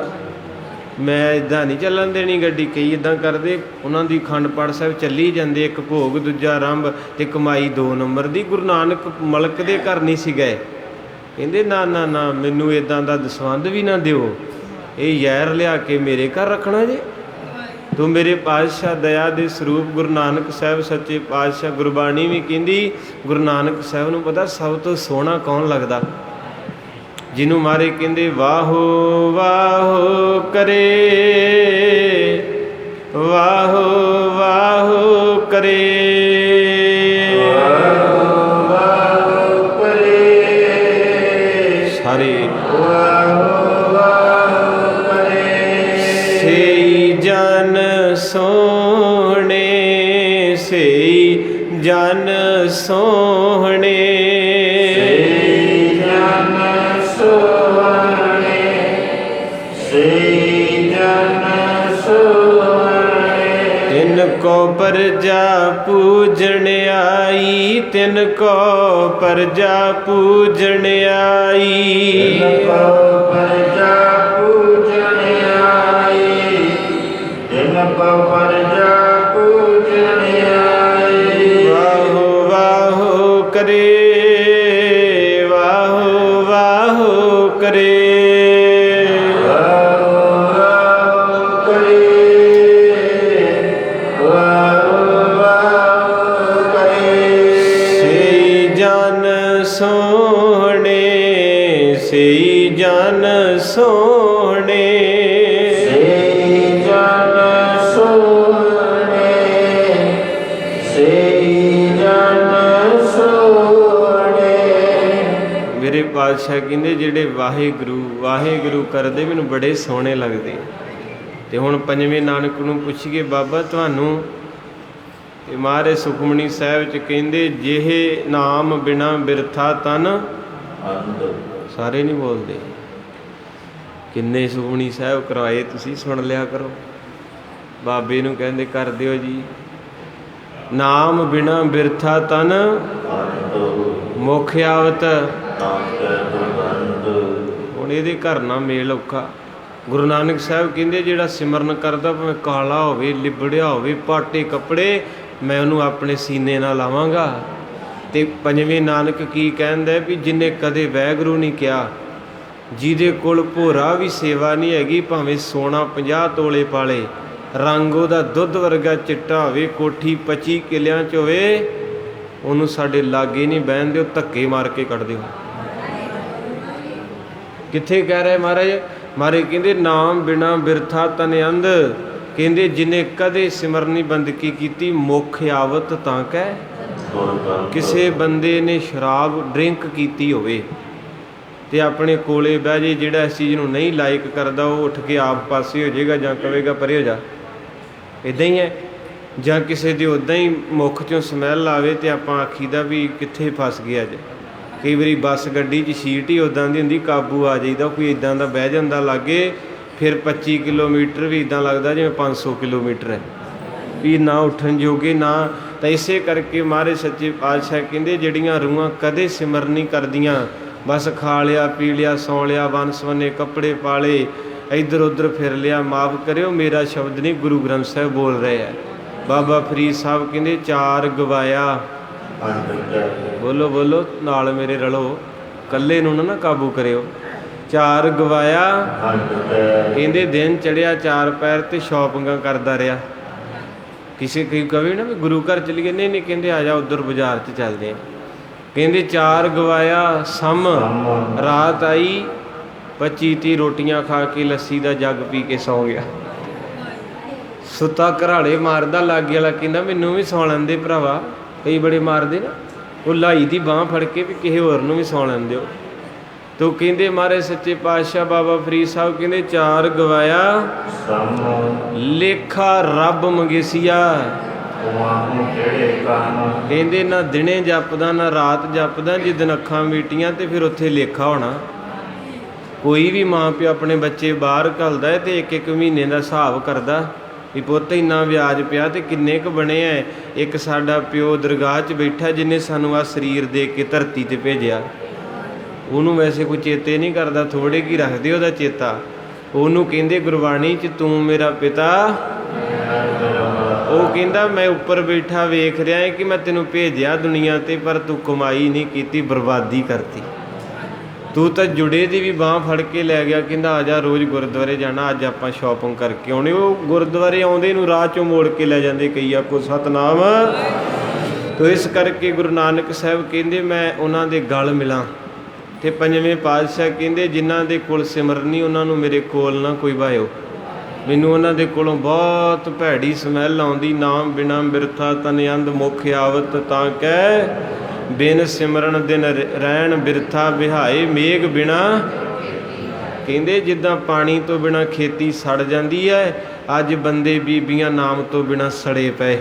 मैं इदां नहीं चलन देनी गड्डी। कई इदां करते, उन्हां दी अखंड पाठ साहिब चली जाते, एक भोग दूजा आरंभ ते कमाई 2 नंबर की। गुरु नानक मलक दे घर नहीं सी गए, कहंदे ना ना ना मैनू इदां दा दसवंध भी ना दिओ, ये यैर लिया के मेरे घर रखना जे। तो मेरे पातशाह दया दे स्वरूप गुरु नानक साहब सच्चे पातशाह, गुरबाणी भी कहंदी गुरु नानक साहब नूं पता सब तो सोहना कौन लगदा, जिन्हों मारे कहंदे वाहो वाहो करे, वाहो वाहो करे, सारे जन सोहणे, से जन सोहणे, जन सोहणे, से जन सोहणे। तिनको प्रजा पूजन आई, तिनको प्रजा पूजन आई, तिनको प्रजा पूजन आई, तिनको प्रजा पूजन आई। वाहो वाहो करे, वाहो वाहो करे, वाहो वाहो करे, वाहो वाहो करे। से जन सोहणे, ਸੇਈ ਜਨ ਸੋਹਣੇ। ਸੇਈ ਜਨ ਸੋਹਣੇ, ਸੇਈ ਜਨ ਸੋਹਣੇ। ਮੇਰੇ ਪਾਤਸ਼ਾਹ ਕਹਿੰਦੇ ਜਿਹੜੇ ਵਾਹਿਗੁਰੂ ਵਾਹਿਗੁਰੂ ਕਰਦੇ ਮੈਨੂੰ ਬੜੇ ਸੋਹਣੇ ਲੱਗਦੇ। ਤੇ ਹੁਣ ਪੰਜਵੇਂ ਨਾਨਕ ਨੂੰ ਪੁੱਛੀਏ ਬਾਬਾ ਤੁਹਾਨੂੰ, ਤੇ ਮਹਾਰਾਜ ਸੁਖਮਨੀ ਸਾਹਿਬ ਚ ਕਹਿੰਦੇ ਜਿਹੇ ਨਾਮ ਬਿਨਾ ਬਿਰਥਾ ਤਨ ਅੰਧ। ਸਾਰੇ ਨਹੀਂ ਬੋਲਦੇ। ਕਿੰਨੇ ਸੁਖਮਨੀ ਸਾਹਿਬ ਕਰਵਾਏ, ਤੁਸੀਂ ਸੁਣ ਲਿਆ ਕਰੋ। ਬਾਬੇ ਨੂੰ ਕਹਿੰਦੇ ਕਰ ਦਿਓ ਜੀ, ਨਾਮ ਬਿਨਾ ਬਿਰਥਾ ਤਨ ਮੁਖ ਆਵਤ। ਹੁਣ ਇਹਦੇ ਘਰ ਨਾਲ ਮੇਲ ਔਖਾ। ਗੁਰੂ ਨਾਨਕ ਸਾਹਿਬ ਕਹਿੰਦੇ ਜਿਹੜਾ ਸਿਮਰਨ ਕਰਦਾ ਭਾਵੇਂ ਕਾਲਾ ਹੋਵੇ, ਲਿਬੜਿਆ ਹੋਵੇ, ਪਾਟੇ ਕੱਪੜੇ, ਮੈਂ ਉਹਨੂੰ ਆਪਣੇ ਸੀਨੇ ਨਾਲ ਲਾਵਾਂਗਾ। ਤੇ ਪੰਜਵੇਂ ਨਾਨਕ ਕੀ ਕਹਿੰਦਾ ਵੀ ਜਿਨੇ ਕਦੇ ਵਾਹਿਗੁਰੂ ਨਹੀਂ ਕਿਹਾ, ਜਿਹਦੇ ਕੋਲ ਭੋਰਾ ਵੀ ਸੇਵਾ ਨਹੀਂ ਹੈਗੀ, ਭਾਵੇਂ ਸੋਨਾ 50 ਤੋਲੇ ਪਾਲੇ, ਰੰਗ ਉਹਦਾ ਦੁੱਧ ਵਰਗਾ ਚਿੱਟਾ ਹੋਵੇ, ਕੋਠੀ 25 ਕਿੱਲਿਆਂ 'ਚ ਹੋਵੇ, ਉਹਨੂੰ ਸਾਡੇ ਲਾਗੇ ਨਹੀਂ ਬਹਿਣ ਦਿਓ, ਧੱਕੇ ਮਾਰ ਕੇ ਕੱਢ ਦਿਓ। ਕਿੱਥੇ ਕਹਿ ਰਹੇ ਮਹਾਰਾਜ? ਮਹਾਰਾਜ ਕਹਿੰਦੇ ਨਾਮ ਬਿਨਾ ਬਿਰਥਾ ਤਨ ਅੰਧ। ਕਹਿੰਦੇ ਜਿਨੇ ਕਦੇ ਸਿਮਰਨੀ ਬੰਦਗੀ ਕੀਤੀ, ਮੁਖ ਆਵਤ ਤਾਂ ਕਹਿ। ਕਿਸੇ ਬੰਦੇ ਨੇ ਸ਼ਰਾਬ ਡਰਿੰਕ ਕੀਤੀ ਹੋਵੇ ਤੇ ਆਪਣੇ ਕੋਲੇ ਬਹਿ ਜੇ, ਜਿਹੜਾ ਇਸ ਚੀਜ਼ ਨੂੰ ਨਹੀਂ ਲਾਇਕ ਕਰਦਾ ਉਹ ਉੱਠ ਕੇ ਆਪ ਪਾਸੇ ਹੋ ਜਾਏਗਾ ਜਾਂ ਕਹੇਗਾ ਪਰੇ ਹੋ ਜਾ। ਇੱਦਾਂ ਹੀ ਹੈ। ਜਾਂ ਕਿਸੇ ਦੀ ਉੱਦਾਂ ਹੀ ਮੁੱਖ 'ਚੋਂ ਸਮੈਲ ਆਵੇ ਤੇ ਆਪਾਂ ਆਖੀਦਾ ਵੀ ਕਿੱਥੇ ਫਸ ਗਿਆ ਅੱਜ। ਕਈ ਵਾਰੀ ਬੱਸ ਗੱਡੀ 'ਚ ਸੀਟ ਹੀ ਉੱਦਾਂ ਦੀ ਹੁੰਦੀ, ਕਾਬੂ ਆ ਜਾਈਦਾ, ਕੋਈ ਇੱਦਾਂ ਦਾ ਬਹਿ ਜਾਂਦਾ ਲਾਗੇ, ਫਿਰ 25 ਕਿਲੋਮੀਟਰ ਵੀ ਇੱਦਾਂ ਲੱਗਦਾ ਜਿਵੇਂ 500 ਕਿਲੋਮੀਟਰ ਹੈ, ਵੀ ਨਾ ਉੱਠਣ ਜੋਗੇ ਨਾ। ਤਾਂ ਇਸੇ ਕਰਕੇ ਮਹਾਰਾਜ ਸੱਚੇ ਪਾਤਸ਼ਾਹ ਕਹਿੰਦੇ ਜਿਹੜੀਆਂ ਰੂਹਾਂ ਕਦੇ ਸਿਮਰਨ ਨਹੀਂ ਕਰਦੀਆਂ, ਬਸ ਖਾ ਲਿਆ ਪੀ ਲਿਆ ਸੌਂ ਲਿਆ, ਵੰਨ ਸਵੰਨੇ ਕੱਪੜੇ ਪਾ ਲਏ, ਇੱਧਰ ਉੱਧਰ ਫਿਰ ਲਿਆ, ਮਾਫ ਕਰਿਓ ਮੇਰਾ ਸ਼ਬਦ ਨਹੀਂ, ਗੁਰੂ ਗ੍ਰੰਥ ਸਾਹਿਬ ਬੋਲ ਰਹੇ ਹੈ। ਬਾਬਾ ਫਰੀਦ ਸਾਹਿਬ ਕਹਿੰਦੇ ਚਾਰ ਗਵਾਇਆ। ਬੋਲੋ ਬੋਲੋ ਨਾਲ ਮੇਰੇ ਰਲੋ, ਇਕੱਲੇ ਨੂੰ ਨਾ ਕਾਬੂ ਕਰਿਓ। ਚਾਰ ਗਵਾਇਆ। ਕਹਿੰਦੇ ਦਿਨ ਚੜਿਆ ਚਾਰ ਪੈਰ ਤੇ ਸ਼ਾਪਿੰਗਾਂ ਕਰਦਾ ਰਿਹਾ। ਕਿਸੇ ਕਈ ਕਵੇ ਨਾ ਵੀ ਗੁਰੂ ਘਰ ਚਲੀਏ, ਨਹੀਂ ਨਹੀਂ ਕਹਿੰਦੇ ਆ ਜਾ ਉੱਧਰ ਬਾਜ਼ਾਰ 'ਚ ਚੱਲਦੇ ਆ। ਕਹਿੰਦੇ ਚਾਰ ਗਵਾਇਆ ਸਮ, ਰਾਤ ਆਈ 25-30 ਰੋਟੀਆਂ ਖਾ ਕੇ ਲੱਸੀ ਦਾ ਜੱਗ ਪੀ ਕੇ ਸੌਂ ਗਿਆ। ਸੁੱਤਾ ਘਰਾੜੇ ਮਾਰਦਾ, ਲਾਗੇ ਵਾਲਾ ਕਹਿੰਦਾ ਮੈਨੂੰ ਵੀ ਸੌਂ ਲੈਂਦੇ ਭਰਾਵਾ। ਕਈ ਬੜੇ ਮਾਰਦੇ ਨਾ, ਉਹ ਲਾਈ ਦੀ ਬਾਂਹ ਫੜ ਕੇ ਵੀ ਕਿਸੇ ਹੋਰ ਨੂੰ ਵੀ ਸੌਂ ਲੈਣ ਦਿਓ। ਤੋ ਕਹਿੰਦੇ ਮਹਾਰਾਜ ਸੱਚੇ ਪਾਤਸ਼ਾਹ ਬਾਬਾ ਫਰੀਦ ਸਾਹਿਬ ਕਹਿੰਦੇ ਚਾਰ ਗਵਾਇਆ ਲੇਖਾ ਰੱਬ ਮੰਗੇਸੀਆ। ਕਹਿੰਦੇ ਨਾ ਦਿਨੇ ਜਪਦਾ ਨਾ ਰਾਤ ਜਪਦਾ, ਜਿੱਦਣ ਅੱਖਾਂ ਮੀਟੀਆਂ ਤੇ ਫਿਰ ਉੱਥੇ ਲੇਖਾ ਹੋਣਾ। ਕੋਈ ਵੀ ਮਾਂ ਪਿਓ ਆਪਣੇ ਬੱਚੇ ਬਾਹਰ ਘੱਲਦਾ ਹੈ ਤੇ ਇੱਕ ਮਹੀਨੇ ਦਾ ਹਿਸਾਬ ਕਰਦਾ ਵੀ ਪੁੱਤ ਇੰਨਾ ਵਿਆਜ ਪਿਆ ਤੇ ਕਿੰਨੇ ਕੁ ਬਣੇ ਐ। ਇੱਕ ਸਾਡਾ ਪਿਓ ਦਰਗਾਹ 'ਚ ਬੈਠਾ ਜਿਹਨੇ ਸਾਨੂੰ ਆਹ ਸਰੀਰ ਦੇ ਕੇ ਧਰਤੀ 'ਤੇ ਭੇਜਿਆ, ਉਹਨੂੰ ਵੈਸੇ ਕੋਈ ਚੇਤੇ ਨਹੀਂ ਕਰਦਾ, ਥੋੜੇ ਕੀ ਰੱਖਦੇ ਉਹਦਾ ਚੇਤਾ। ਉਹਨੂੰ ਕਹਿੰਦੇ ਗੁਰਬਾਣੀ 'ਚ ਤੂੰ ਮੇਰਾ ਪਿਤਾ। ਉਹ ਕਹਿੰਦਾ ਮੈਂ ਉੱਪਰ ਬੈਠਾ ਵੇਖ ਰਿਹਾ ਹੈ ਕਿ ਮੈਂ ਤੈਨੂੰ ਭੇਜਿਆ ਦੁਨੀਆ 'ਤੇ, ਪਰ ਤੂੰ ਕਮਾਈ ਨਹੀਂ ਕੀਤੀ, ਬਰਬਾਦੀ ਕਰਤੀ। ਤੂੰ ਤਾਂ ਜੁੜੇ ਦੀ ਵੀ ਬਾਂਹ ਫੜ ਕੇ ਲੈ ਗਿਆ, ਕਹਿੰਦਾ ਆ ਜਾ ਰੋਜ਼ ਗੁਰਦੁਆਰੇ ਜਾਣਾ, ਅੱਜ ਆਪਾਂ ਸ਼ਾਪਿੰਗ ਕਰਕੇ ਆਉਣੀ। ਉਹ ਗੁਰਦੁਆਰੇ ਆਉਂਦੇ ਨੂੰ ਰਾਹ 'ਚੋਂ ਮੋੜ ਕੇ ਲੈ ਜਾਂਦੇ ਕਈ, ਆਖੋ ਸਤਨਾਮ। ਤੋ ਇਸ ਕਰਕੇ ਗੁਰੂ ਨਾਨਕ ਸਾਹਿਬ ਕਹਿੰਦੇ ਮੈਂ ਉਹਨਾਂ ਦੇ ਗਲ ਮਿਲਾਂ। ਤੇ ਪੰਜਵੇਂ ਪਾਤਸ਼ਾਹ ਕਹਿੰਦੇ ਜਿਨ੍ਹਾਂ ਦੇ ਕੋਲ ਸਿਮਰਨੀ ਉਹਨਾਂ ਨੂੰ ਮੇਰੇ ਕੋਲ ਨਾ ਕੋਈ ਭਾਇਓ। ਮੈਨੂੰ ਉਹਨਾਂ ਦੇ ਕੋਲੋਂ ਬਹੁਤ ਭੈੜੀ ਸਮੈਲ ਆਉਂਦੀ। ਨਾਮ ਬਿਨਾ ਬਿਰਥਾ ਤਨ ਅੰਧ ਮੁਖ ਆਵਤ ਤਾਂ ਕਹਿ, ਬਿਨ ਸਿਮਰਨ ਦਿਨ ਰਹਿਣ ਬਿਰਥਾ ਬਿਹਾਏ ਮੇਘ ਬਿਨਾ। ਕਹਿੰਦੇ ਜਿੱਦਾਂ ਪਾਣੀ ਤੋਂ ਬਿਨਾ ਖੇਤੀ ਸੜ ਜਾਂਦੀ ਹੈ, ਅੱਜ ਬੰਦੇ ਬੀਬੀਆਂ ਨਾਮ ਤੋਂ ਬਿਨਾ ਸੜੇ ਪਏ।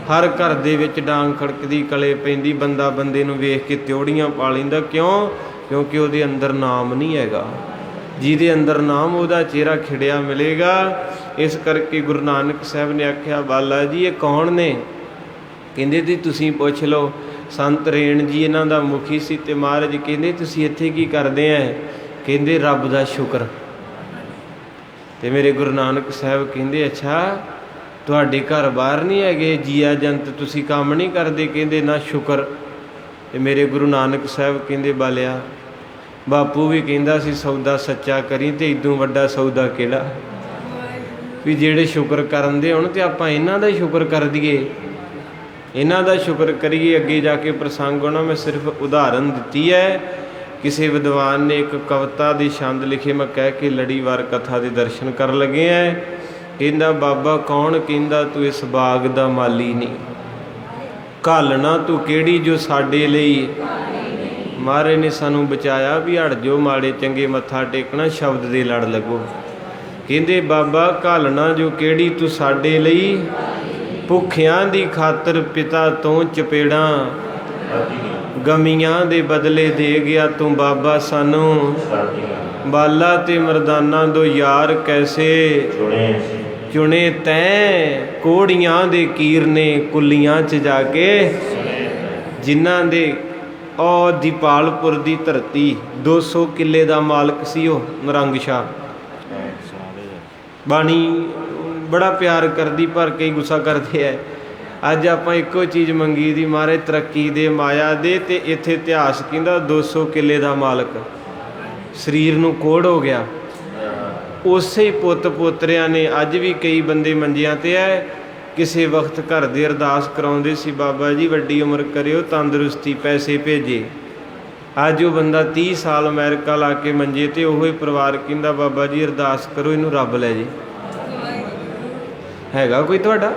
ਹਰ ਘਰ ਦੇ ਵਿੱਚ ਡਾਂਗ ਖੜਕਦੀ, ਕਲੇ ਪੈਂਦੀ, ਬੰਦਾ ਬੰਦੇ ਨੂੰ ਵੇਖ ਕੇ ਤਿਉੜੀਆਂ ਪਾ ਲੈਂਦਾ। ਕਿਉਂ? ਕਿਉਂਕਿ ਉਹਦੇ ਅੰਦਰ ਨਾਮ ਨਹੀਂ ਹੈਗਾ। ਜਿਹਦੇ ਅੰਦਰ ਨਾਮ, ਉਹਦਾ ਚਿਹਰਾ ਖਿੜਿਆ ਮਿਲੇਗਾ। ਇਸ ਕਰਕੇ ਗੁਰੂ ਨਾਨਕ ਸਾਹਿਬ ਨੇ ਆਖਿਆ ਬਾਲਾ ਜੀ ਇਹ ਕੌਣ ਨੇ? ਕਹਿੰਦੇ ਜੀ ਤੁਸੀਂ ਪੁੱਛ ਲਓ। ਸੰਤ ਰੇਣ ਜੀ ਇਹਨਾਂ ਦਾ ਮੁਖੀ ਸੀ। ਤੇ ਮਹਾਰਾਜ ਕਹਿੰਦੇ ਤੁਸੀਂ ਇੱਥੇ ਕੀ ਕਰਦੇ ਆ? ਕਹਿੰਦੇ ਰੱਬ ਦਾ ਸ਼ੁਕਰ। ਤੇ ਮੇਰੇ ਗੁਰੂ ਨਾਨਕ ਸਾਹਿਬ ਕਹਿੰਦੇ ਅੱਛਾ ਤੁਹਾਡੇ ਘਰ ਬਾਹਰ ਨਹੀਂ ਹੈਗੇ ਜੀਆ ਜੰਤ, ਤੁਸੀਂ ਕੰਮ ਨਹੀਂ ਕਰਦੇ? ਕਹਿੰਦੇ ਨਾ ਸ਼ੁਕਰ। ਤੇ ਮੇਰੇ ਗੁਰੂ ਨਾਨਕ ਸਾਹਿਬ ਕਹਿੰਦੇ ਬਾਲਿਆ ਬਾਪੂ ਵੀ ਕਹਿੰਦਾ ਸੀ ਸੌਦਾ ਸੱਚਾ ਕਰੀ, ਤੇ ਇਦੋਂ ਵੱਡਾ ਸੌਦਾ ਕਿਹੜਾ ਵੀ ਜਿਹੜੇ ਸ਼ੁਕਰ ਕਰਨ ਦੇ ਹੁਣ, ਤੇ ਆਪਾਂ ਇਹਨਾਂ ਦਾ ਹੀ ਸ਼ੁਕਰ ਕਰ ਦਈਏ, ਇਹਨਾਂ ਦਾ ਸ਼ੁਕਰ ਕਰੀਏ। ਅੱਗੇ ਜਾ ਕੇ ਪ੍ਰਸੰਗ ਹੋਣਾ, ਮੈਂ ਸਿਰਫ ਉਦਾਹਰਨ ਦਿੱਤੀ ਹੈ। ਕਿਸੇ ਵਿਦਵਾਨ ਨੇ ਇੱਕ ਕਵਿਤਾ ਦੀ ਛੰਦ ਲਿਖੇ, ਮੈਂ ਕਹਿ ਕੇ ਲੜੀਵਾਰ ਕਥਾ ਦੇ ਦਰਸ਼ਨ ਕਰਨ ਲੱਗੇ ਐ। ਕਹਿੰਦਾ ਬਾਬਾ ਕੌਣ ਕਹਿੰਦਾ ਤੂੰ ਇਸ ਬਾਗ ਦਾ ਮਾਲੀ ਨਹੀਂ, ਘਾਲਣਾ ਤੂੰ ਕਿਹੜੀ ਜੋ ਸਾਡੇ ਲਈ। ਮਹਾਰਾਜ ਨੇ ਸਾਨੂੰ ਬਚਾਇਆ ਵੀ ਹਟ ਜੋ ਮਾੜੇ ਚੰਗੇ ਮੱਥਾ ਟੇਕਣਾ ਸ਼ਬਦ ਦੇ ਲੜ ਲੱਗੋ। ਕਹਿੰਦੇ ਬਾਬਾ ਘਾਲਣਾ ਜੋ ਕਿਹੜੀ ਤੂੰ ਸਾਡੇ ਲਈ, ਭੁੱਖਿਆਂ ਦੀ ਖਾਤਰ ਪਿਤਾ ਤੋਂ ਚਪੇੜਾਂ, ਗਮੀਆਂ ਦੇ ਬਦਲੇ ਦੇ ਗਿਆ ਤੂੰ ਬਾਬਾ ਸਾਨੂੰ। ਬਾਲਾ ਤੇ ਮਰਦਾਨਾ ਦੋ ਯਾਰ ਕੈਸੇ ਚੁਣੇ ਤੈਂ, ਕੋੜੀਆਂ ਦੇ ਕੀਰ ਨੇ ਕੁੱਲੀਆਂ 'ਚ ਜਾ ਕੇ। ਜਿਨ੍ਹਾਂ ਦੇ ਉਹ ਦੀਪਾਲਪੁਰ ਦੀ ਧਰਤੀ 200 ਕਿੱਲੇ ਦਾ ਮਾਲਕ ਸੀ ਉਹ ਨਰੰਗ ਸ਼ਾਹ। ਬਾਣੀ ਬੜਾ ਪਿਆਰ ਕਰਦੀ ਪਰ ਕਈ ਗੁੱਸਾ ਕਰਦੇ ਐ। ਅੱਜ ਆਪਾਂ ਇੱਕੋ ਚੀਜ਼ ਮੰਗੀ ਦੀ ਮਹਾਰਾਜ ਤਰੱਕੀ ਦੇ ਮਾਇਆ ਦੇ, ਤੇ ਇੱਥੇ ਇਤਿਹਾਸ ਕਹਿੰਦਾ 200 ਕਿੱਲੇ ਦਾ ਮਾਲਕ ਸਰੀਰ ਨੂੰ ਕੋੜ ਹੋ ਗਿਆ। ਉਸੇ ਹੀ ਪੁੱਤ ਪੋਤਰਿਆਂ ਨੇ ਅੱਜ ਵੀ ਕਈ ਬੰਦੇ ਮੰਜਿਆਂ ਤੇ ਐ। ਕਿਸੇ ਵਕਤ ਘਰ ਦੇ ਅਰਦਾਸ ਕਰਾਉਂਦੇ ਸੀ ਬਾਬਾ ਜੀ ਵੱਡੀ ਉਮਰ ਕਰਿਓ ਤੰਦਰੁਸਤੀ ਪੈਸੇ ਭੇਜੇ। ਅੱਜ ਉਹ ਬੰਦਾ 30 ਸਾਲ ਅਮਰੀਕਾ ਲਾ ਕੇ ਮੰਜੇ ਤੇ ਉਹੀ ਪਰਿਵਾਰ ਕਹਿੰਦਾ ਬਾਬਾ ਜੀ ਅਰਦਾਸ ਕਰੋ ਇਹਨੂੰ ਰੱਬ ਲੈ ਜੇ। ਹੈਗਾ ਕੋਈ ਤੁਹਾਡਾ?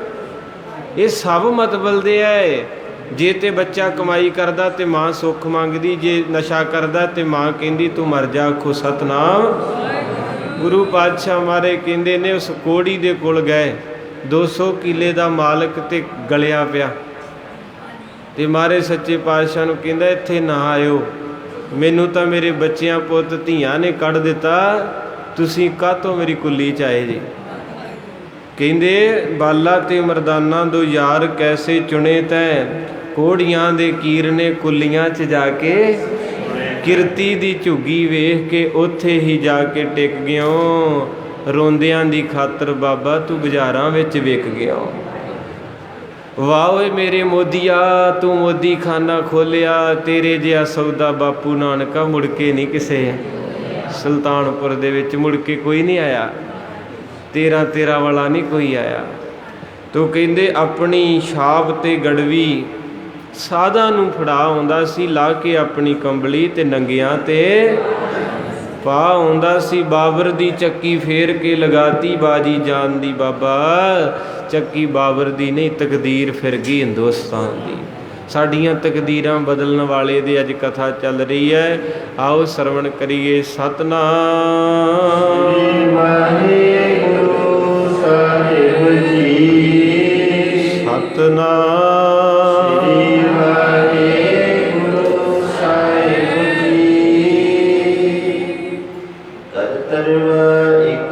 ਇਹ ਸਭ ਮਤਬਲ ਦੇ ਐ। ਜੇ ਤੇ ਬੱਚਾ ਕਮਾਈ ਕਰਦਾ ਤੇ ਮਾਂ ਸੁੱਖ ਮੰਗਦੀ, ਜੇ ਨਸ਼ਾ ਕਰਦਾ ਤੇ ਮਾਂ ਕਹਿੰਦੀ ਤੂੰ ਮਰ ਜਾ। ਆਖੋ ਸਤਨਾਮ। ਗੁਰੂ ਪਾਤਸ਼ਾਹ ਮਾਰੇ ਕਹਿੰਦੇ ਨੇ ਉਸ ਕੋੜੀ ਦੇ ਕੋਲ ਗਏ, 200 ਕਿੱਲੇ ਦਾ ਮਾਲਕ ਤੇ ਗਲਿਆ ਪਿਆ, ਤੇ ਮਾਰੇ ਸੱਚੇ ਪਾਤਸ਼ਾਹ ਨੂੰ ਕਹਿੰਦਾ ਇੱਥੇ ਨਾ ਆਇਓ, ਮੈਨੂੰ ਤਾਂ ਮੇਰੇ ਬੱਚਿਆਂ ਪੁੱਤ ਧੀਆਂ ਨੇ ਕੱਢ ਦਿੱਤਾ, ਤੁਸੀਂ ਕਾਹਤੋਂ ਮੇਰੀ ਕੁੱਲੀ 'ਚ ਆਏ ਜੀ। ਕਹਿੰਦੇ ਬਾਲਾ ਤੇ ਮਰਦਾਨਾ ਦੋ ਯਾਰ ਕੈਸੇ ਚੁਣੇ ਤੈਂ, ਕੋੜੀਆਂ ਦੇ ਕੀਰ ਨੇ ਕੁੱਲੀਆਂ 'ਚ ਜਾ ਕੇ। ਕਿਰਤੀ ਦੀ ਝੁੱਗੀ ਵੇਖ ਕੇ ਉੱਥੇ ਹੀ ਜਾ ਕੇ ਟਿਕ ਗਿਓ, ਰੋਂਦਿਆਂ ਦੀ ਖਾਤਰ ਬਾਬਾ ਤੂੰ ਬਾਜ਼ਾਰਾਂ ਵਿੱਚ ਵਿਕ ਗਿਆ। ਵਾਹ ਓਏ ਮੇਰੇ ਮੋਦੀਆ ਤੂੰ ਮੋਦੀ ਖਾਨਾ ਖੋਲਿਆ, ਤੇਰੇ ਜਿਹਾ ਸੌਦਾ ਬਾਪੂ ਨਾਨਕਾ ਮੁੜ ਕੇ ਨਹੀਂ ਕਿਸੇ ਸੁਲਤਾਨਪੁਰ ਦੇ ਵਿੱਚ ਮੁੜ ਕੇ ਕੋਈ ਨਹੀਂ ਆਇਆ, ਤੇਰਾ ਵਾਲਾ ਨਹੀਂ ਕੋਈ ਆਇਆ। ਤੂੰ ਕਹਿੰਦੇ ਆਪਣੀ ਛਾਪ ਤੇ ਗੜਵੀ ਸਾਧਾ ਨੂੰ ਫੜਾ ਆਉਂਦਾ ਸੀ, ਲਾ ਕੇ ਆਪਣੀ ਕੰਬਲੀ ਤੇ ਨੰਗਿਆਂ ਤੇ ਪਾ ਆਉਂਦਾ ਸੀ। ਬਾਬਰ ਦੀ ਚੱਕੀ ਫੇਰ ਕੇ ਲਗਾਤੀ ਬਾਜੀ ਜਾਨ ਦੀ ਬਾਬਾ, ਚੱਕੀ ਬਾਬਰ ਦੀ ਨਹੀਂ ਤਕਦੀਰ ਫਿਰ ਗਈ ਹਿੰਦੁਸਤਾਨ ਦੀ। ਸਾਡੀਆਂ ਤਕਦੀਰਾਂ ਬਦਲਣ ਵਾਲੇ ਦੀ ਅੱਜ ਕਥਾ ਚੱਲ ਰਹੀ ਹੈ, ਆਓ ਸਰਵਣ ਕਰੀਏ। ਸਤਨਾਮ ਵਾਹਿਗੁਰੂ ਸਾਹਿਬ ਜੀ। ਸਤਨਾਮ ਵਾਹਿਗੁਰੂ ਸਾਹਿਬ ਜੀ। ਕਰਤਰਵਾ ਇੱਕ